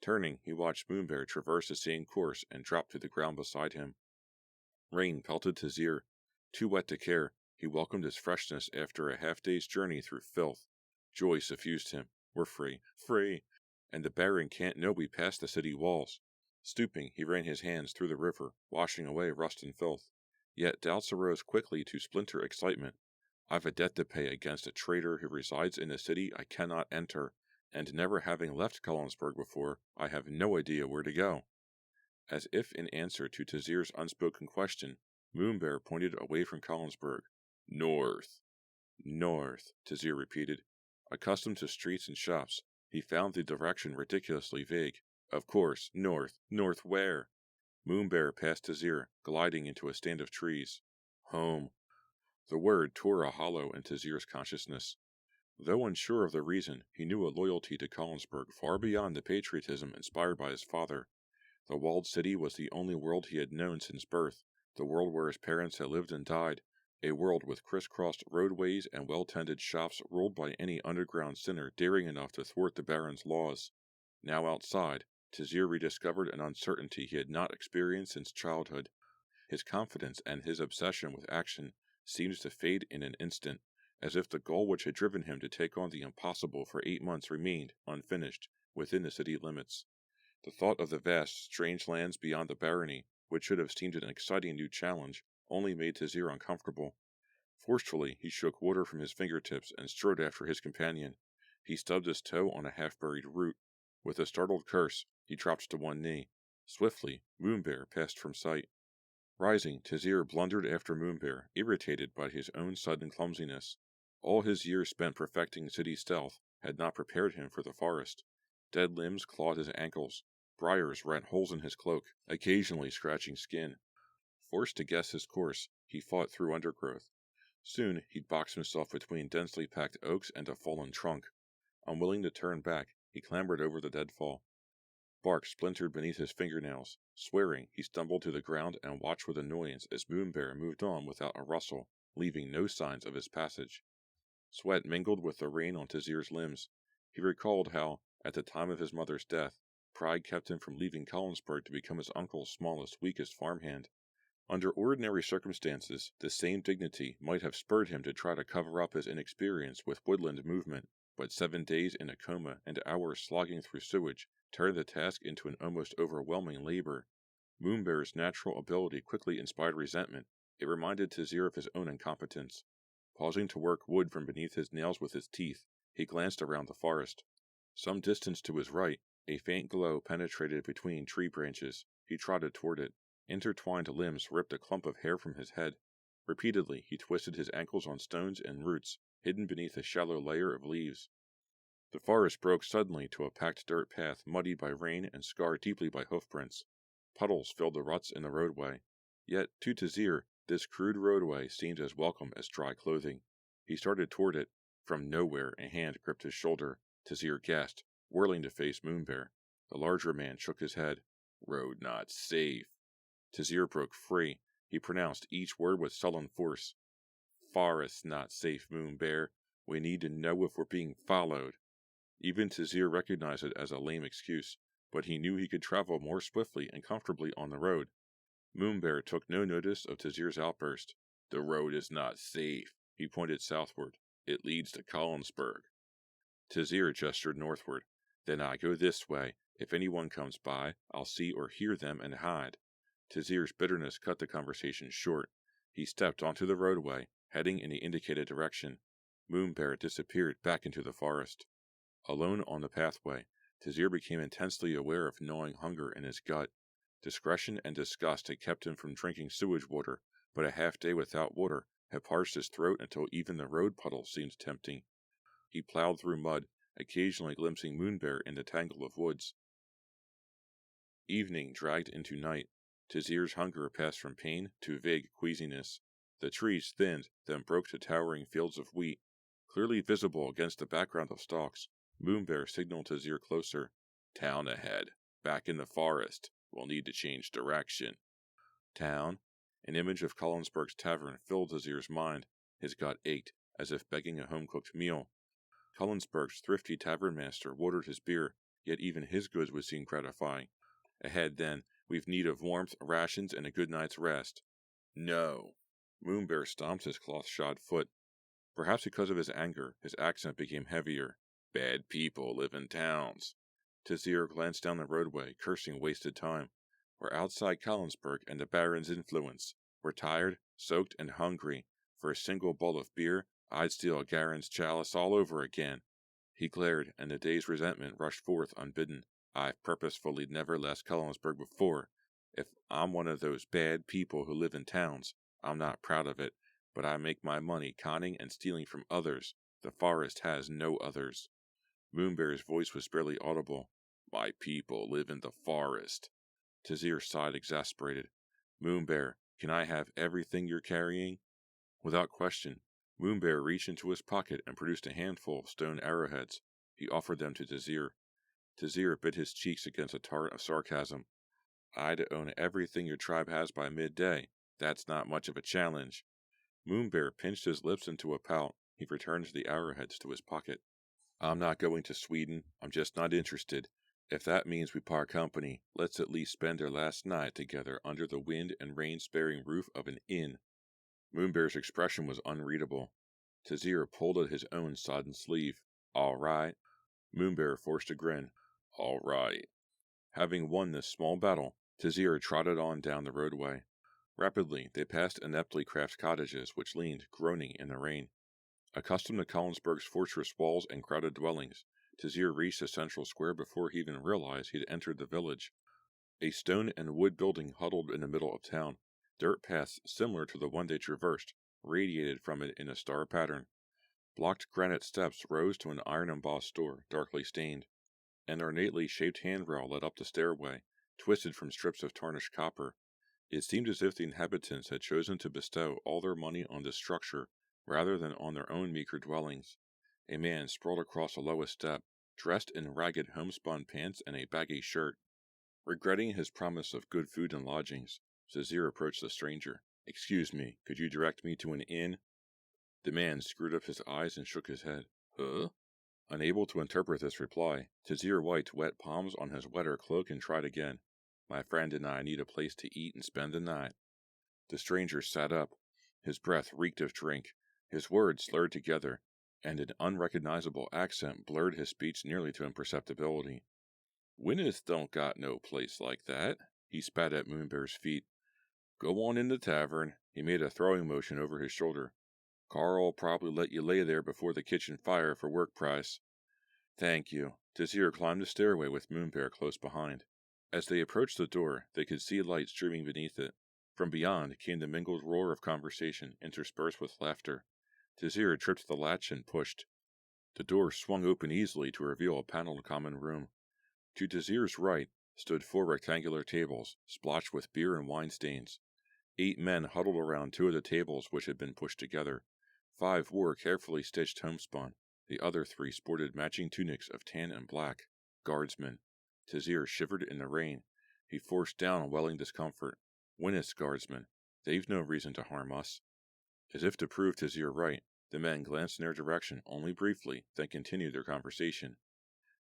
Turning, he watched Moonbear traverse the same course and drop to the ground beside him. Rain pelted Tazir. Too wet to care, he welcomed its freshness after a half-day's journey through filth. Joy suffused him. We're free. Free! And the Baron can't know we passed the city walls. Stooping, he ran his hands through the river, washing away rust and filth. Yet doubts arose quickly to splinter excitement. I've a debt to pay against a traitor who resides in a city I cannot enter, and never having left Collinsburg before, I have no idea where to go. As if in answer to Tazir's unspoken question, Moonbear pointed away from Collinsburg. North. North, Tazir repeated. Accustomed to streets and shops, he found the direction ridiculously vague. Of course, north. North where? Moonbear passed Tazir, gliding into a stand of trees. Home. The word tore a hollow in Tazir's consciousness. Though unsure of the reason, he knew a loyalty to Collinsburg far beyond the patriotism inspired by his father. The walled city was the only world he had known since birth, the world where his parents had lived and died, a world with crisscrossed roadways and well-tended shops ruled by any underground sinner daring enough to thwart the Baron's laws. Now outside, Tazir rediscovered an uncertainty he had not experienced since childhood. His confidence and his obsession with action seemed to fade in an instant, as if the goal which had driven him to take on the impossible for 8 months remained, unfinished, within the city limits. The thought of the vast, strange lands beyond the barony, which should have seemed an exciting new challenge, only made Tazir uncomfortable. Forcefully, he shook water from his fingertips and strode after his companion. He stubbed his toe on a half-buried root. With a startled curse, he dropped to one knee. Swiftly, Moonbear passed from sight. Rising, Tazir blundered after Moonbear, irritated by his own sudden clumsiness. All his years spent perfecting city stealth had not prepared him for the forest. Dead limbs clawed his ankles. Briars rent holes in his cloak, occasionally scratching skin. Forced to guess his course, he fought through undergrowth. Soon he'd boxed himself between densely packed oaks and a fallen trunk. Unwilling to turn back, he clambered over the deadfall. Bark splintered beneath his fingernails. Swearing, he stumbled to the ground and watched with annoyance as Moonbear moved on without a rustle, leaving no signs of his passage. Sweat mingled with the rain on Tazir's limbs. He recalled how, at the time of his mother's death, pride kept him from leaving Collinsburg to become his uncle's smallest, weakest farmhand. Under ordinary circumstances, the same dignity might have spurred him to try to cover up his inexperience with woodland movement, but 7 days in a coma and hours slogging through sewage turned the task into an almost overwhelming labor. Moonbear's natural ability quickly inspired resentment. It reminded Tazir of his own incompetence. Pausing to work wood from beneath his nails with his teeth, he glanced around the forest. Some distance to his right, a faint glow penetrated between tree branches. He trotted toward it. Intertwined limbs ripped a clump of hair from his head. Repeatedly, he twisted his ankles on stones and roots, hidden beneath a shallow layer of leaves. The forest broke suddenly to a packed dirt path muddied by rain and scarred deeply by hoofprints. Puddles filled the ruts in the roadway. Yet, to Tazir, this crude roadway seemed as welcome as dry clothing. He started toward it. From nowhere, a hand gripped his shoulder. Tazir gasped, whirling to face Moonbear. The larger man shook his head. Road not safe. Tazir broke free. He pronounced each word with sullen force. Forest not safe, Moonbear. We need to know if we're being followed. Even Tazir recognized it as a lame excuse, but he knew he could travel more swiftly and comfortably on the road. Moonbear took no notice of Tazir's outburst. The road is not safe. He pointed southward. It leads to Collinsburg. Tazir gestured northward. Then I go this way. If anyone comes by, I'll see or hear them and hide. Tazir's bitterness cut the conversation short. He stepped onto the roadway, heading in the indicated direction. Moonbear disappeared back into the forest. Alone on the pathway, Tazir became intensely aware of gnawing hunger in his gut. Discretion and disgust had kept him from drinking sewage water, but a half day without water had parched his throat until even the road puddles seemed tempting. He plowed through mud, occasionally glimpsing Moonbear in the tangle of woods. Evening dragged into night. Tazir's hunger passed from pain to vague queasiness. The trees thinned, then broke to towering fields of wheat. Clearly visible against the background of stalks, Moonbear signaled Tazir closer. Town ahead. Back in the forest. We'll need to change direction. Town? An image of Collinsburg's tavern filled Tazir's mind. His gut ached, as if begging a home-cooked meal. Collinsburg's thrifty tavern master watered his beer, yet even his goods would seem gratifying. Ahead, then, we've need of warmth, rations, and a good night's rest. No. Moonbear stomped his cloth-shod foot. Perhaps because of his anger, his accent became heavier. Bad people live in towns. Tazir glanced down the roadway, cursing wasted time. We're outside Collinsburg and the Baron's influence. We're tired, soaked, and hungry. For a single bowl of beer, I'd steal a Garen's chalice all over again. He glared, and the day's resentment rushed forth unbidden. I've purposefully never left Collinsburg before. If I'm one of those bad people who live in towns, I'm not proud of it, but I make my money conning and stealing from others. The forest has no others. Moonbear's voice was barely audible. My people live in the forest. Tazir sighed, exasperated. Moonbear, can I have everything you're carrying? Without question, Moonbear reached into his pocket and produced a handful of stone arrowheads. He offered them to Tazir. Tazir bit his cheeks against a tart of sarcasm. I'd own everything your tribe has by midday. That's not much of a challenge. Moonbear pinched his lips into a pout. He returned the arrowheads to his pocket. I'm not going to Sweden. I'm just not interested. If that means we part company, let's at least spend our last night together under the wind and rain-sparing roof of an inn. Moonbear's expression was unreadable. Tazir pulled at his own sodden sleeve. All right. Moonbear forced a grin. All right. Having won this small battle, Tazir trotted on down the roadway. Rapidly, they passed ineptly crafted cottages which leaned, groaning, in the rain. Accustomed to Collinsburg's fortress walls and crowded dwellings, Tazir reached the central square before he even realized he had entered the village. A stone and wood building huddled in the middle of town. Dirt paths similar to the one they traversed radiated from it in a star pattern. Blocked granite steps rose to an iron-embossed door, darkly stained. An ornately shaped handrail led up the stairway, twisted from strips of tarnished copper. It seemed as if the inhabitants had chosen to bestow all their money on this structure rather than on their own meager dwellings. A man sprawled across the lowest step, dressed in ragged homespun pants and a baggy shirt. Regretting his promise of good food and lodgings, Tazir approached the stranger. Excuse me, could you direct me to an inn? The man screwed up his eyes and shook his head. Huh? Unable to interpret this reply, Tazir wiped wet palms on his wetter cloak and tried again. My friend and I need a place to eat and spend the night. The stranger sat up. His breath reeked of drink. His words slurred together, and an unrecognizable accent blurred his speech nearly to imperceptibility. Wynneth don't got no place like that. He spat at Moonbear's feet. Go on in the tavern. He made a throwing motion over his shoulder. Carl'll probably let you lay there before the kitchen fire for work price. Thank you. Tazir climbed the stairway with Moonbear close behind. As they approached the door, they could see light streaming beneath it. From beyond came the mingled roar of conversation, interspersed with laughter. Tazir tripped the latch and pushed. The door swung open easily to reveal a paneled common room. To Tazir's right stood 4 rectangular tables, splotched with beer and wine stains. 8 men huddled around 2 of the tables which had been pushed together. 5 wore carefully stitched homespun. The other 3 sported matching tunics of tan and black. Guardsmen. Tazir shivered in the rain. He forced down a welling discomfort. Winnis, guardsmen. They've no reason to harm us. As if to prove Tazir right, the men glanced in their direction only briefly, then continued their conversation.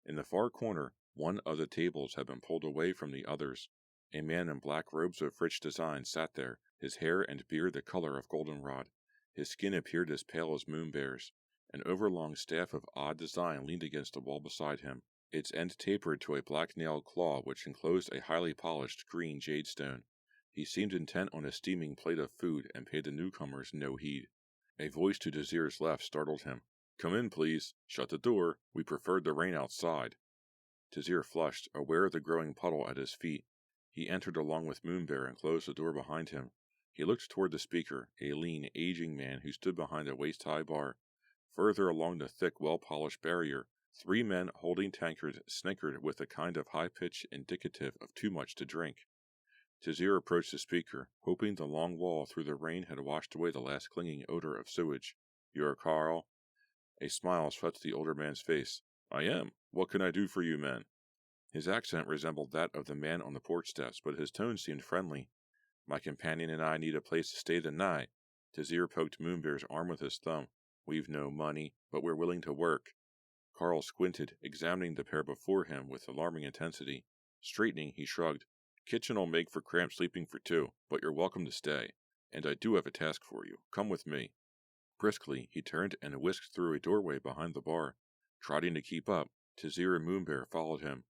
In the far corner, one of the tables had been pulled away from the others. A man in black robes of rich design sat there, his hair and beard the color of goldenrod. His skin appeared as pale as moonbear's. An overlong staff of odd design leaned against the wall beside him. Its end tapered to a black-nailed claw which enclosed a highly polished green jadestone. He seemed intent on a steaming plate of food and paid the newcomers no heed. A voice to Tazir's left startled him. "Come in, please. Shut the door. We preferred the rain outside." Tazir flushed, aware of the growing puddle at his feet. He entered along with Moonbear and closed the door behind him. He looked toward the speaker, a lean, aging man who stood behind a waist-high bar. Further along the thick, well-polished barrier, 3 men holding tankards snickered with a kind of high pitch indicative of too much to drink. Tazir approached the speaker, hoping the long wall through the rain had washed away the last clinging odor of sewage. "You're Carl?" A smile swept the older man's face. "I am. What can I do for you men?" His accent resembled that of the man on the porch steps, but his tone seemed friendly. "My companion and I need a place to stay the night." Tazir poked Moonbear's arm with his thumb. "We've no money, but we're willing to work." Carl squinted, examining the pair before him with alarming intensity. Straightening, he shrugged. "Kitchen'll make for cramped sleeping for 2, but you're welcome to stay. And I do have a task for you. Come with me." Briskly, he turned and whisked through a doorway behind the bar. Trotting to keep up, Tazir and Moonbear followed him.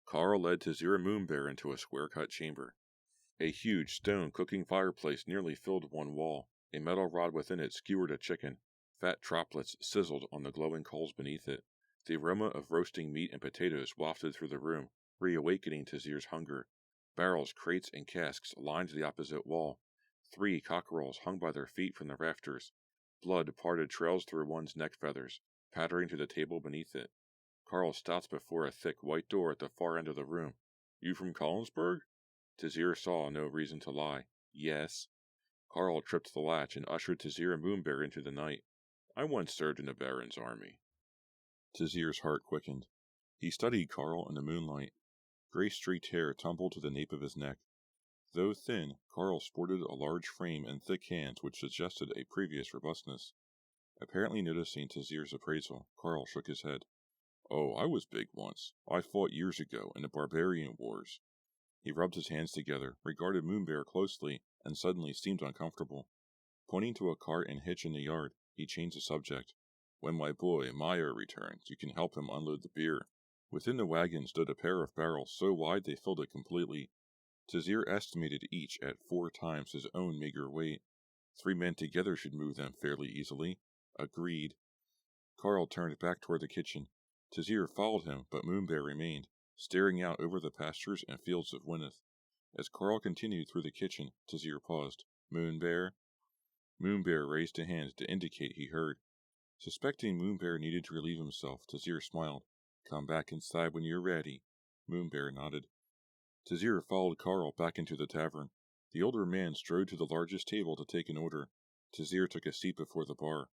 Carl led Tazir and Moonbear into a square-cut chamber. A huge stone cooking fireplace nearly filled one wall. A metal rod within it skewered a chicken. Fat droplets sizzled on the glowing coals beneath it. The aroma of roasting meat and potatoes wafted through the room, reawakening Tazir's hunger. Barrels, crates, and casks lined the opposite wall. 3 cockerels hung by their feet from the rafters. Blood parted trails through one's neck feathers, pattering to the table beneath it. Carl stopped before a thick white door at the far end of the room. "You from Collinsburg?" Tazir saw no reason to lie. "Yes." Carl tripped the latch and ushered Tazir and Moonbear into the night. "I once served in the Baron's army." Tazir's heart quickened. He studied Carl in the moonlight. Gray-streaked hair tumbled to the nape of his neck. Though thin, Carl sported a large frame and thick hands which suggested a previous robustness. Apparently noticing Tazir's appraisal, Carl shook his head. "Oh, I was big once. I fought years ago in the Barbarian Wars." He rubbed his hands together, regarded Moonbear closely, and suddenly seemed uncomfortable. Pointing to a cart and hitch in the yard, he changed the subject. "When my boy, Meyer, returns, you can help him unload the beer." Within the wagon stood a pair of barrels so wide they filled it completely. Tazir estimated each at 4 times his own meager weight. 3 men together should move them fairly easily. Agreed. Carl turned back toward the kitchen. Tazir followed him, but Moonbear remained, staring out over the pastures and fields of Wynneth. As Carl continued through the kitchen, Tazir paused. "Moonbear?" Moonbear raised a hand to indicate he heard. Suspecting Moonbear needed to relieve himself, Tazir smiled. "Come back inside when you're ready." Moonbear nodded. Tazir followed Carl back into the tavern. The older man strode to the largest table to take an order. Tazir took a seat before the bar.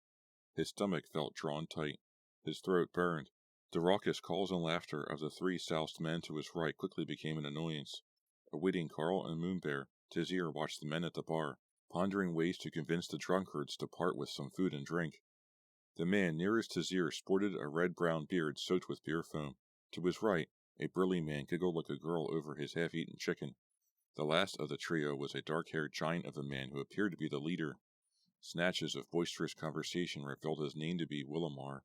His stomach felt drawn tight. His throat burned. The raucous calls and laughter of the 3 soused men to his right quickly became an annoyance. Awaiting Carl and Moonbear, Tazir watched the men at the bar, pondering ways to convince the drunkards to part with some food and drink. The man nearest Tazir sported a red-brown beard soaked with beer foam. To his right, a burly man giggled like a girl over his half-eaten chicken. The last of the trio was a dark-haired giant of a man who appeared to be the leader. Snatches of boisterous conversation revealed his name to be Willamar.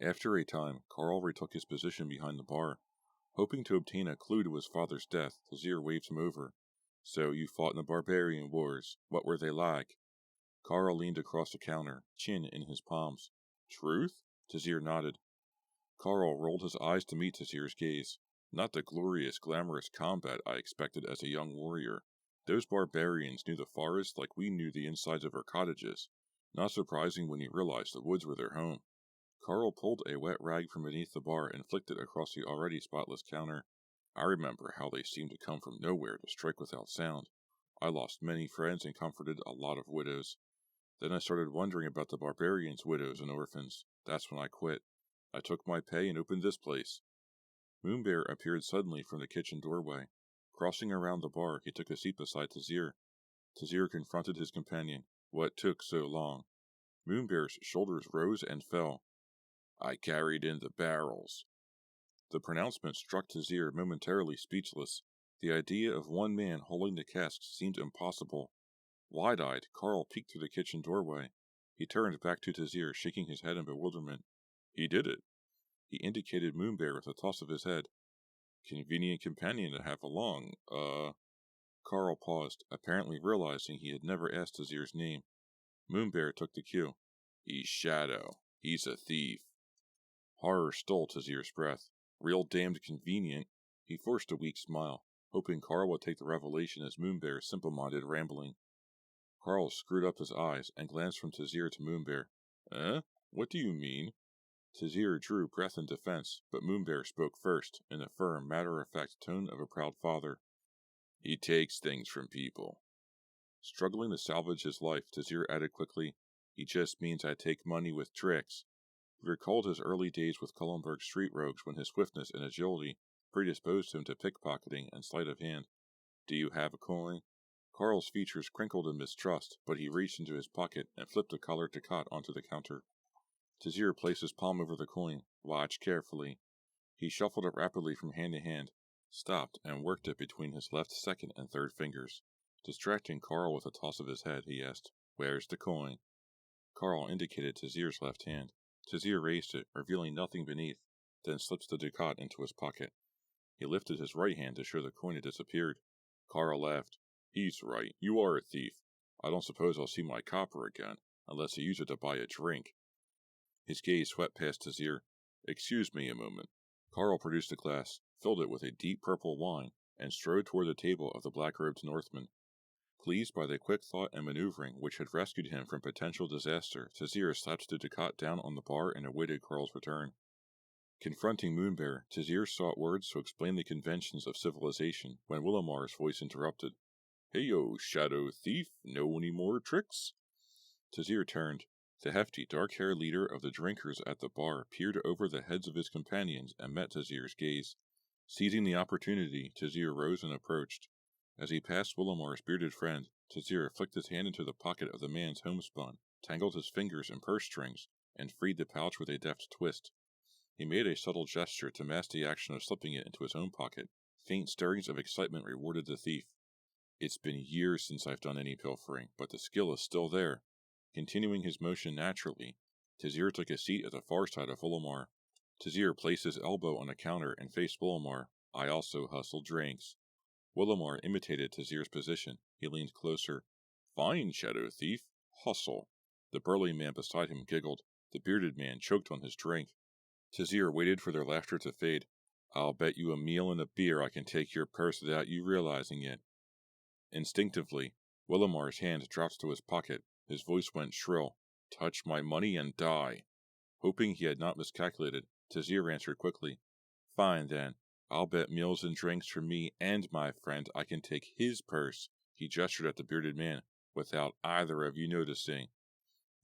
After a time, Carl retook his position behind the bar. Hoping to obtain a clue to his father's death, Tazir waved him over. "So you fought in the Barbarian Wars. What were they like?" Carl leaned across the counter, chin in his palms. "Truth?" Tazir nodded. Carl rolled his eyes to meet Tazir's gaze. Not the glorious, glamorous combat I expected as a young warrior. Those barbarians knew the forest like we knew the insides of our cottages. Not surprising when you realized the woods were their home. Carl pulled a wet rag from beneath the bar and flicked it across the already spotless counter. I remember how they seemed to come from nowhere to strike without sound. I lost many friends and comforted a lot of widows. Then I started wondering about the barbarians' widows and orphans. That's when I quit. I took my pay and opened this place. Moonbear appeared suddenly from the kitchen doorway. Crossing around the bar, he took a seat beside Tazir. Tazir confronted his companion. What took so long? Moonbear's shoulders rose and fell. I carried in the barrels. The pronouncement struck Tazir momentarily speechless. The idea of one man holding the casks seemed impossible. Wide-eyed, Carl peeked through the kitchen doorway. He turned back to Tazir, shaking his head in bewilderment. He did it. He indicated Moonbear with a toss of his head. Convenient companion to have along. Carl paused, apparently realizing he had never asked Tazir's name. Moonbear took the cue. He's Shadow. He's a thief. Horror stole Tazir's breath. Real damned convenient. He forced a weak smile, hoping Carl would take the revelation as Moonbear's simple-minded rambling. Carl screwed up his eyes and glanced from Tazir to Moonbear. What do you mean? Tazir drew breath in defense, but Moonbear spoke first, in the firm, matter-of-fact tone of a proud father. He takes things from people. Struggling to salvage his life, Tazir added quickly, He just means I take money with tricks. He recalled his early days with Cullenberg street rogues when his swiftness and agility predisposed him to pickpocketing and sleight of hand. Do you have a coin? Carl's features crinkled in mistrust, but he reached into his pocket and flipped a colored ducat onto the counter. Tazir placed his palm over the coin, watched carefully. He shuffled it rapidly from hand to hand, stopped, and worked it between his left, second, and third fingers. Distracting Carl with a toss of his head, he asked, Where's the coin? Carl indicated Tazir's left hand. Tazir raised it, revealing nothing beneath, then slipped the ducat into his pocket. He lifted his right hand to show the coin had disappeared. Carl laughed. He's right. You are a thief. I don't suppose I'll see my copper again, unless you use it to buy a drink. His gaze swept past Tazir. Excuse me a moment. Carl produced a glass, filled it with a deep purple wine, and strode toward the table of the black-robed Northman. Pleased by the quick thought and maneuvering which had rescued him from potential disaster, Tazir slapped the ducat down on the bar and awaited Carl's return. Confronting Moonbear, Tazir sought words to explain the conventions of civilization when Willimar's voice interrupted. Hey-yo, shadow thief, know any more tricks? Tazir turned. The hefty, dark-haired leader of the drinkers at the bar peered over the heads of his companions and met Tazir's gaze. Seizing the opportunity, Tazir rose and approached. As he passed Willimar's bearded friend, Tazir flicked his hand into the pocket of the man's homespun, tangled his fingers in purse strings, and freed the pouch with a deft twist. He made a subtle gesture to mask the action of slipping it into his own pocket. Faint stirrings of excitement rewarded the thief. It's been years since I've done any pilfering, but the skill is still there. Continuing his motion naturally, Tazir took a seat at the far side of Willimar. Tazir placed his elbow on the counter and faced Willimar. I also hustle drinks. Willimar imitated Tazir's position. He leaned closer. Fine, shadow thief. Hustle. The burly man beside him giggled. The bearded man choked on his drink. Tazir waited for their laughter to fade. I'll bet you a meal and a beer I can take your purse without you realizing it. Instinctively, Willimar's hand dropped to his pocket. His voice went shrill. Touch my money and die. Hoping he had not miscalculated, Tazir answered quickly. Fine, then. I'll bet meals and drinks for me and my friend I can take his purse. He gestured at the bearded man, without either of you noticing.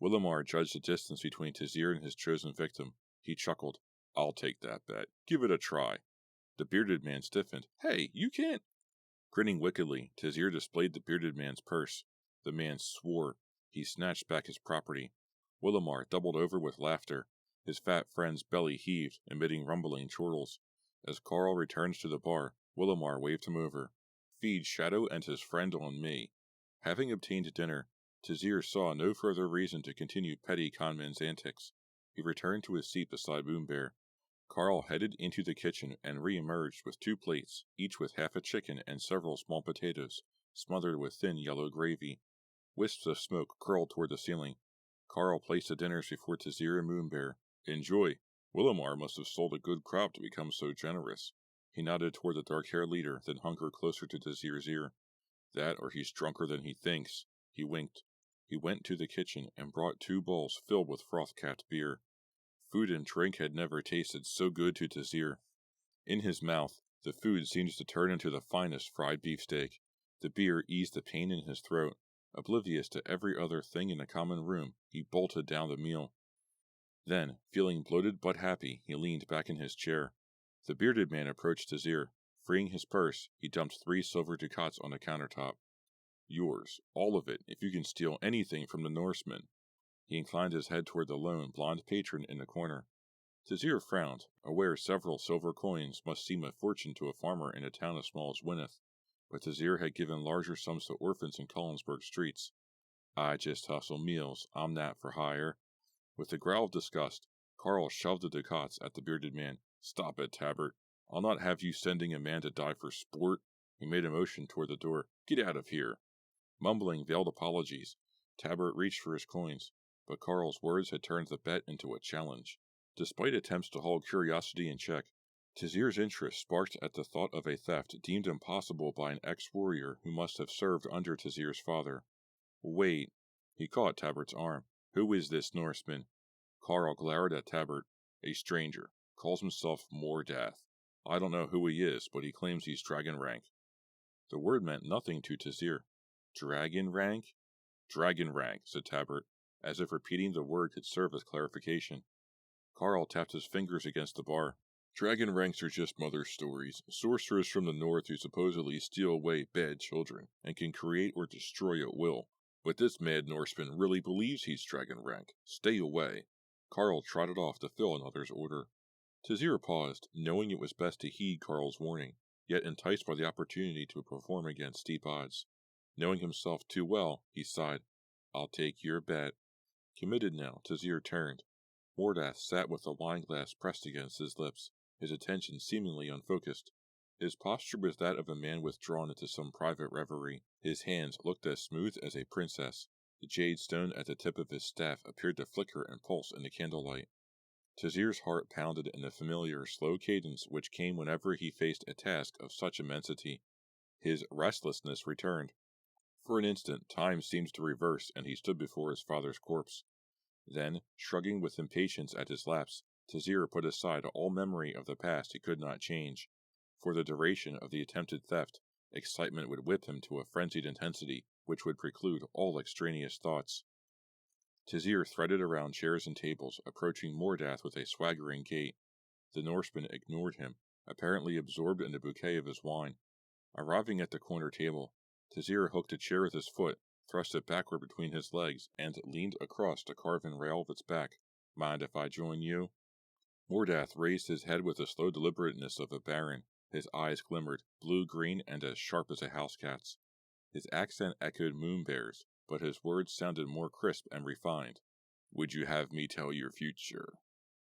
Willimar judged the distance between Tazir and his chosen victim. He chuckled. I'll take that bet. Give it a try. The bearded man stiffened. Hey, you can't. Grinning wickedly, Tazir displayed the bearded man's purse. The man swore. He snatched back his property. Willimar doubled over with laughter. His fat friend's belly heaved, emitting rumbling chortles. As Carl returned to the bar, Willimar waved him over. Feed Shadow and his friend on me. Having obtained dinner, Tazir saw no further reason to continue petty conman's antics. He returned to his seat beside Moonbear. Carl headed into the kitchen and re-emerged with 2 plates, each with half a chicken and several small potatoes, smothered with thin yellow gravy. Wisps of smoke curled toward the ceiling. Carl placed the dinners before Tazir and Moonbear. Enjoy. Willimar must have sold a good crop to become so generous. He nodded toward the dark-haired leader, then hunkered closer to Tazir's ear. That, or he's drunker than he thinks. He winked. He went to the kitchen and brought 2 bowls filled with froth-capped beer. Food and drink had never tasted so good to Tazir. In his mouth, the food seemed to turn into the finest fried beefsteak. The beer eased the pain in his throat. Oblivious to every other thing in the common room, he bolted down the meal. Then, feeling bloated but happy, he leaned back in his chair. The bearded man approached Tazir. Freeing his purse, he dumped 3 silver ducats on the countertop. Yours, all of it, if you can steal anything from the Norsemen. He inclined his head toward the lone, blond patron in the corner. Tazir frowned, aware several silver coins must seem a fortune to a farmer in a town as small as Wynneth, but Tazir had given larger sums to orphans in Collinsburg streets. I just hustle meals, I'm not for hire. With a growl of disgust, Carl shoved the ducats at the bearded man. Stop it, Tabbert. I'll not have you sending a man to die for sport. He made a motion toward the door. Get out of here. Mumbling veiled apologies, Tabbert reached for his coins, but Carl's words had turned the bet into a challenge. Despite attempts to hold curiosity in check, Tazir's interest sparked at the thought of a theft deemed impossible by an ex-warrior who must have served under Tazir's father. Wait. He caught Tabbert's arm. Who is this Norseman? Carl glowered at Tabbert. A stranger. Calls himself Mordath. I don't know who he is, but he claims he's dragon rank. The word meant nothing to Tazir. Dragon rank? Dragon rank, said Tabbert, as if repeating the word could serve as clarification. Carl tapped his fingers against the bar. Dragon ranks are just mother stories. Sorcerers from the north who supposedly steal away bad children, and can create or destroy at will. But this mad Norseman really believes he's dragon rank. Stay away. Carl trotted off to fill another's order. Tazir paused, knowing it was best to heed Carl's warning, yet enticed by the opportunity to perform against steep odds. Knowing himself too well, he sighed. I'll take your bet. Committed now, Tazir turned. Mordath sat with the wine glass pressed against his lips, his attention seemingly unfocused. His posture was that of a man withdrawn into some private reverie. His hands looked as smooth as a princess. The jade stone at the tip of his staff appeared to flicker and pulse in the candlelight. Tazir's heart pounded in the familiar, slow cadence which came whenever he faced a task of such immensity. His restlessness returned. For an instant, time seemed to reverse, and he stood before his father's corpse. Then, shrugging with impatience at his lapse, Tazir put aside all memory of the past he could not change. For the duration of the attempted theft, excitement would whip him to a frenzied intensity which would preclude all extraneous thoughts. Tazir threaded around chairs and tables, approaching Mordath with a swaggering gait. The Norseman ignored him, apparently absorbed in the bouquet of his wine. Arriving at the corner table, Tazir hooked a chair with his foot, thrust it backward between his legs, and leaned across the carven rail of its back. Mind if I join you? Mordath raised his head with the slow deliberateness of a baron. His eyes glimmered, blue-green and as sharp as a house cat's. His accent echoed Moonbear's, but his words sounded more crisp and refined. Would you have me tell your future?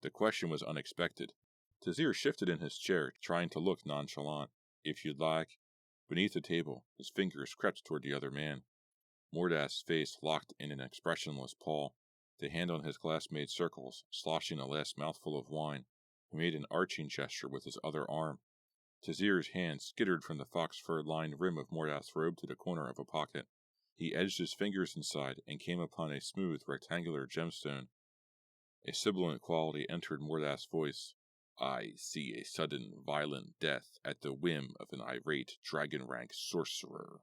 The question was unexpected. Tazir shifted in his chair, trying to look nonchalant. If you'd like. Beneath the table, his fingers crept toward the other man. Mordath's face locked in an expressionless paw. The hand on his glass made circles, sloshing a last mouthful of wine. He made an arching gesture with his other arm. Tazir's hand skittered from the fox-fur-lined rim of Mordath's robe to the corner of a pocket. He edged his fingers inside and came upon a smooth, rectangular gemstone. A sibilant quality entered Mordath's voice. I see a sudden, violent death at the whim of an irate dragon-rank sorcerer.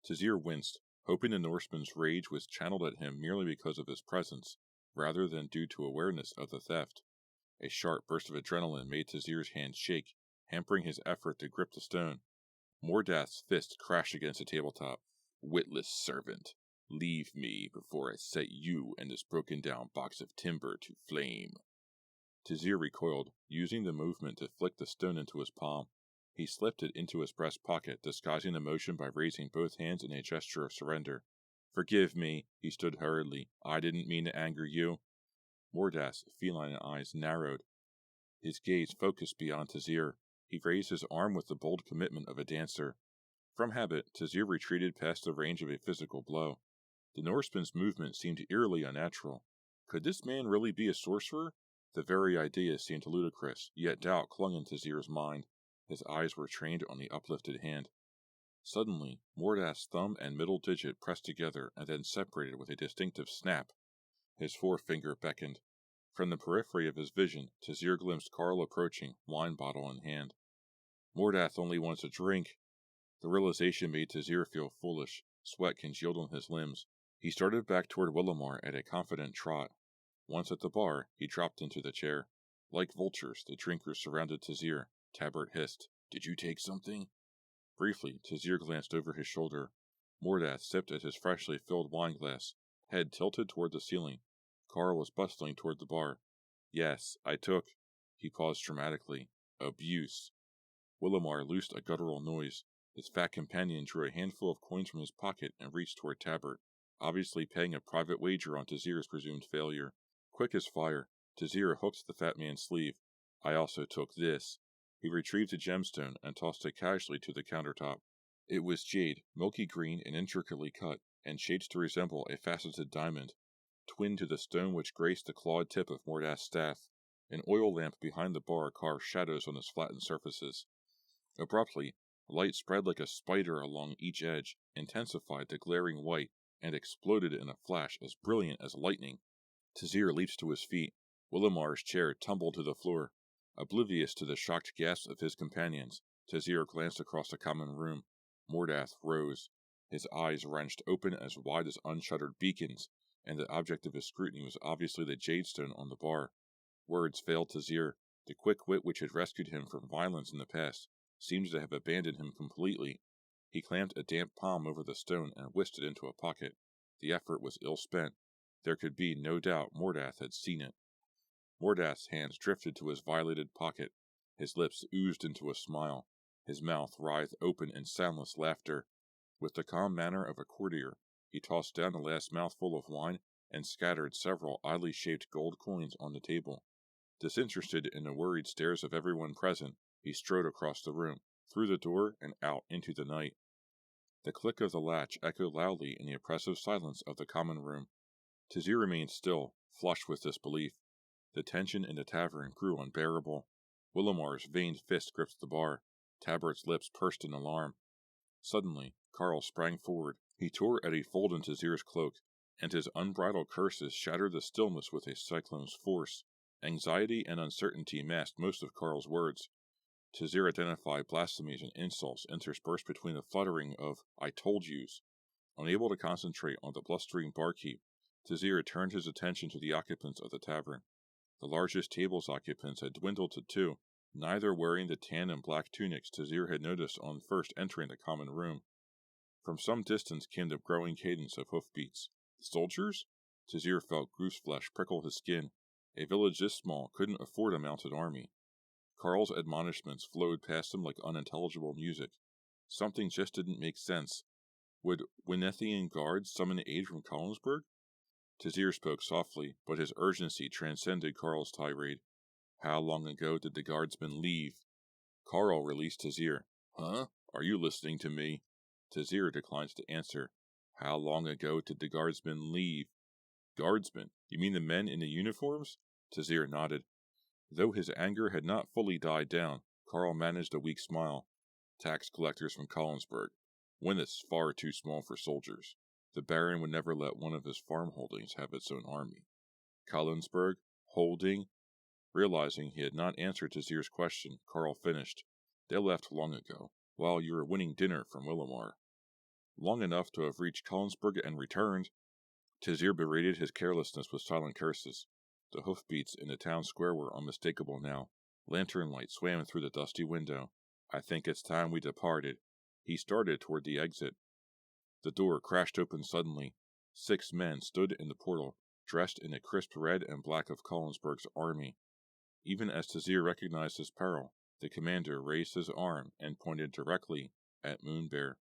Tazir winced, hoping the Norseman's rage was channeled at him merely because of his presence, rather than due to awareness of the theft. A sharp burst of adrenaline made Tazir's hand shake, hampering his effort to grip the stone. Mordath's fist crashed against the tabletop. Witless servant, leave me before I set you and this broken-down box of timber to flame. Tazir recoiled, using the movement to flick the stone into his palm. He slipped it into his breast pocket, disguising the motion by raising both hands in a gesture of surrender. Forgive me, he stood hurriedly. I didn't mean to anger you. Mordath's feline eyes narrowed. His gaze focused beyond Tazir. He raised his arm with the bold commitment of a dancer. From habit, Tazir retreated past the range of a physical blow. The Norseman's movement seemed eerily unnatural. Could this man really be a sorcerer? The very idea seemed ludicrous, yet doubt clung in Tazir's mind. His eyes were trained on the uplifted hand. Suddenly, Mordath's thumb and middle digit pressed together and then separated with a distinctive snap. His forefinger beckoned. From the periphery of his vision, Tazir glimpsed Carl approaching, wine bottle in hand. Mordath only wants a drink. The realization made Tazir feel foolish. Sweat congealed on his limbs. He started back toward Willamar at a confident trot. Once at the bar, he dropped into the chair. Like vultures, the drinkers surrounded Tazir. Tabbert hissed, "Did you take something?" Briefly, Tazir glanced over his shoulder. Mordath sipped at his freshly filled wine glass, head tilted toward the ceiling. Carl was bustling toward the bar. "Yes, I took—" He paused dramatically. "Abuse." Willamar loosed a guttural noise. His fat companion drew a handful of coins from his pocket and reached toward Tabbert, obviously paying a private wager on Tazir's presumed failure. Quick as fire, Tazir hooked the fat man's sleeve. "I also took this." He retrieved a gemstone and tossed it casually to the countertop. It was jade, milky green and intricately cut, and shaped to resemble a faceted diamond, twinned to the stone which graced the clawed tip of Mordath's staff. An oil lamp behind the bar carved shadows on its flattened surfaces. Abruptly, light spread like a spider along each edge, intensified the glaring white, and exploded in a flash as brilliant as lightning. Tazir leaped to his feet. Willamar's chair tumbled to the floor. Oblivious to the shocked gasps of his companions, Tazir glanced across the common room. Mordath rose, his eyes wrenched open as wide as unshuttered beacons, and the object of his scrutiny was obviously the jadestone on the bar. Words failed Tazir. The quick wit which had rescued him from violence in the past seemed to have abandoned him completely. He clamped a damp palm over the stone and whisked it into a pocket. The effort was ill spent. There could be no doubt Mordath had seen it. Mordath's hands drifted to his violated pocket. His lips oozed into a smile. His mouth writhed open in soundless laughter. With the calm manner of a courtier, he tossed down the last mouthful of wine and scattered several oddly shaped gold coins on the table. Disinterested in the worried stares of everyone present, he strode across the room, through the door, and out into the night. The click of the latch echoed loudly in the oppressive silence of the common room. Tazir remained still, flushed with disbelief. The tension in the tavern grew unbearable. Willamar's veined fist gripped the bar. Tabbert's lips pursed in alarm. Suddenly, Carl sprang forward. He tore at a fold in Tazir's cloak, and his unbridled curses shattered the stillness with a cyclone's force. Anxiety and uncertainty masked most of Carl's words. Tazir identified blasphemies and insults interspersed between the fluttering of "I told yous." Unable to concentrate on the blustering barkeep, Tazir turned his attention to the occupants of the tavern. The largest table's occupants had dwindled to two, neither wearing the tan and black tunics Tazir had noticed on first entering the common room. From some distance came the growing cadence of hoofbeats. Soldiers? Tazir felt goose flesh prickle his skin. A village this small couldn't afford a mounted army. Carl's admonishments flowed past him like unintelligible music. Something just didn't make sense. Would Winethian guards summon aid from Collinsburg? Tazir spoke softly, but his urgency transcended Carl's tirade. "How long ago did the guardsmen leave?" Carl released Tazir. "Huh? Are you listening to me?" Tazir declined to answer. "How long ago did the guardsmen leave?" "Guardsmen? You mean the men in the uniforms?" Tazir nodded. Though his anger had not fully died down, Carl managed a weak smile. "Tax collectors from Collinsburg. Wynneth's far too small for soldiers. The Baron would never let one of his farm holdings have its own army." "Collinsburg? Holding?" Realizing he had not answered Tazir's question, Carl finished. "They left long ago, while you were winning dinner from Willamar." "Long enough to have reached Collinsburg and returned." Tazir berated his carelessness with silent curses. The hoofbeats in the town square were unmistakable now. Lantern light swam through the dusty window. "I think it's time we departed." He started toward the exit. The door crashed open suddenly. 6 men stood in the portal, dressed in the crisp red and black of Collinsburg's army. Even as Tazir recognized his peril, the commander raised his arm and pointed directly at Moonbear.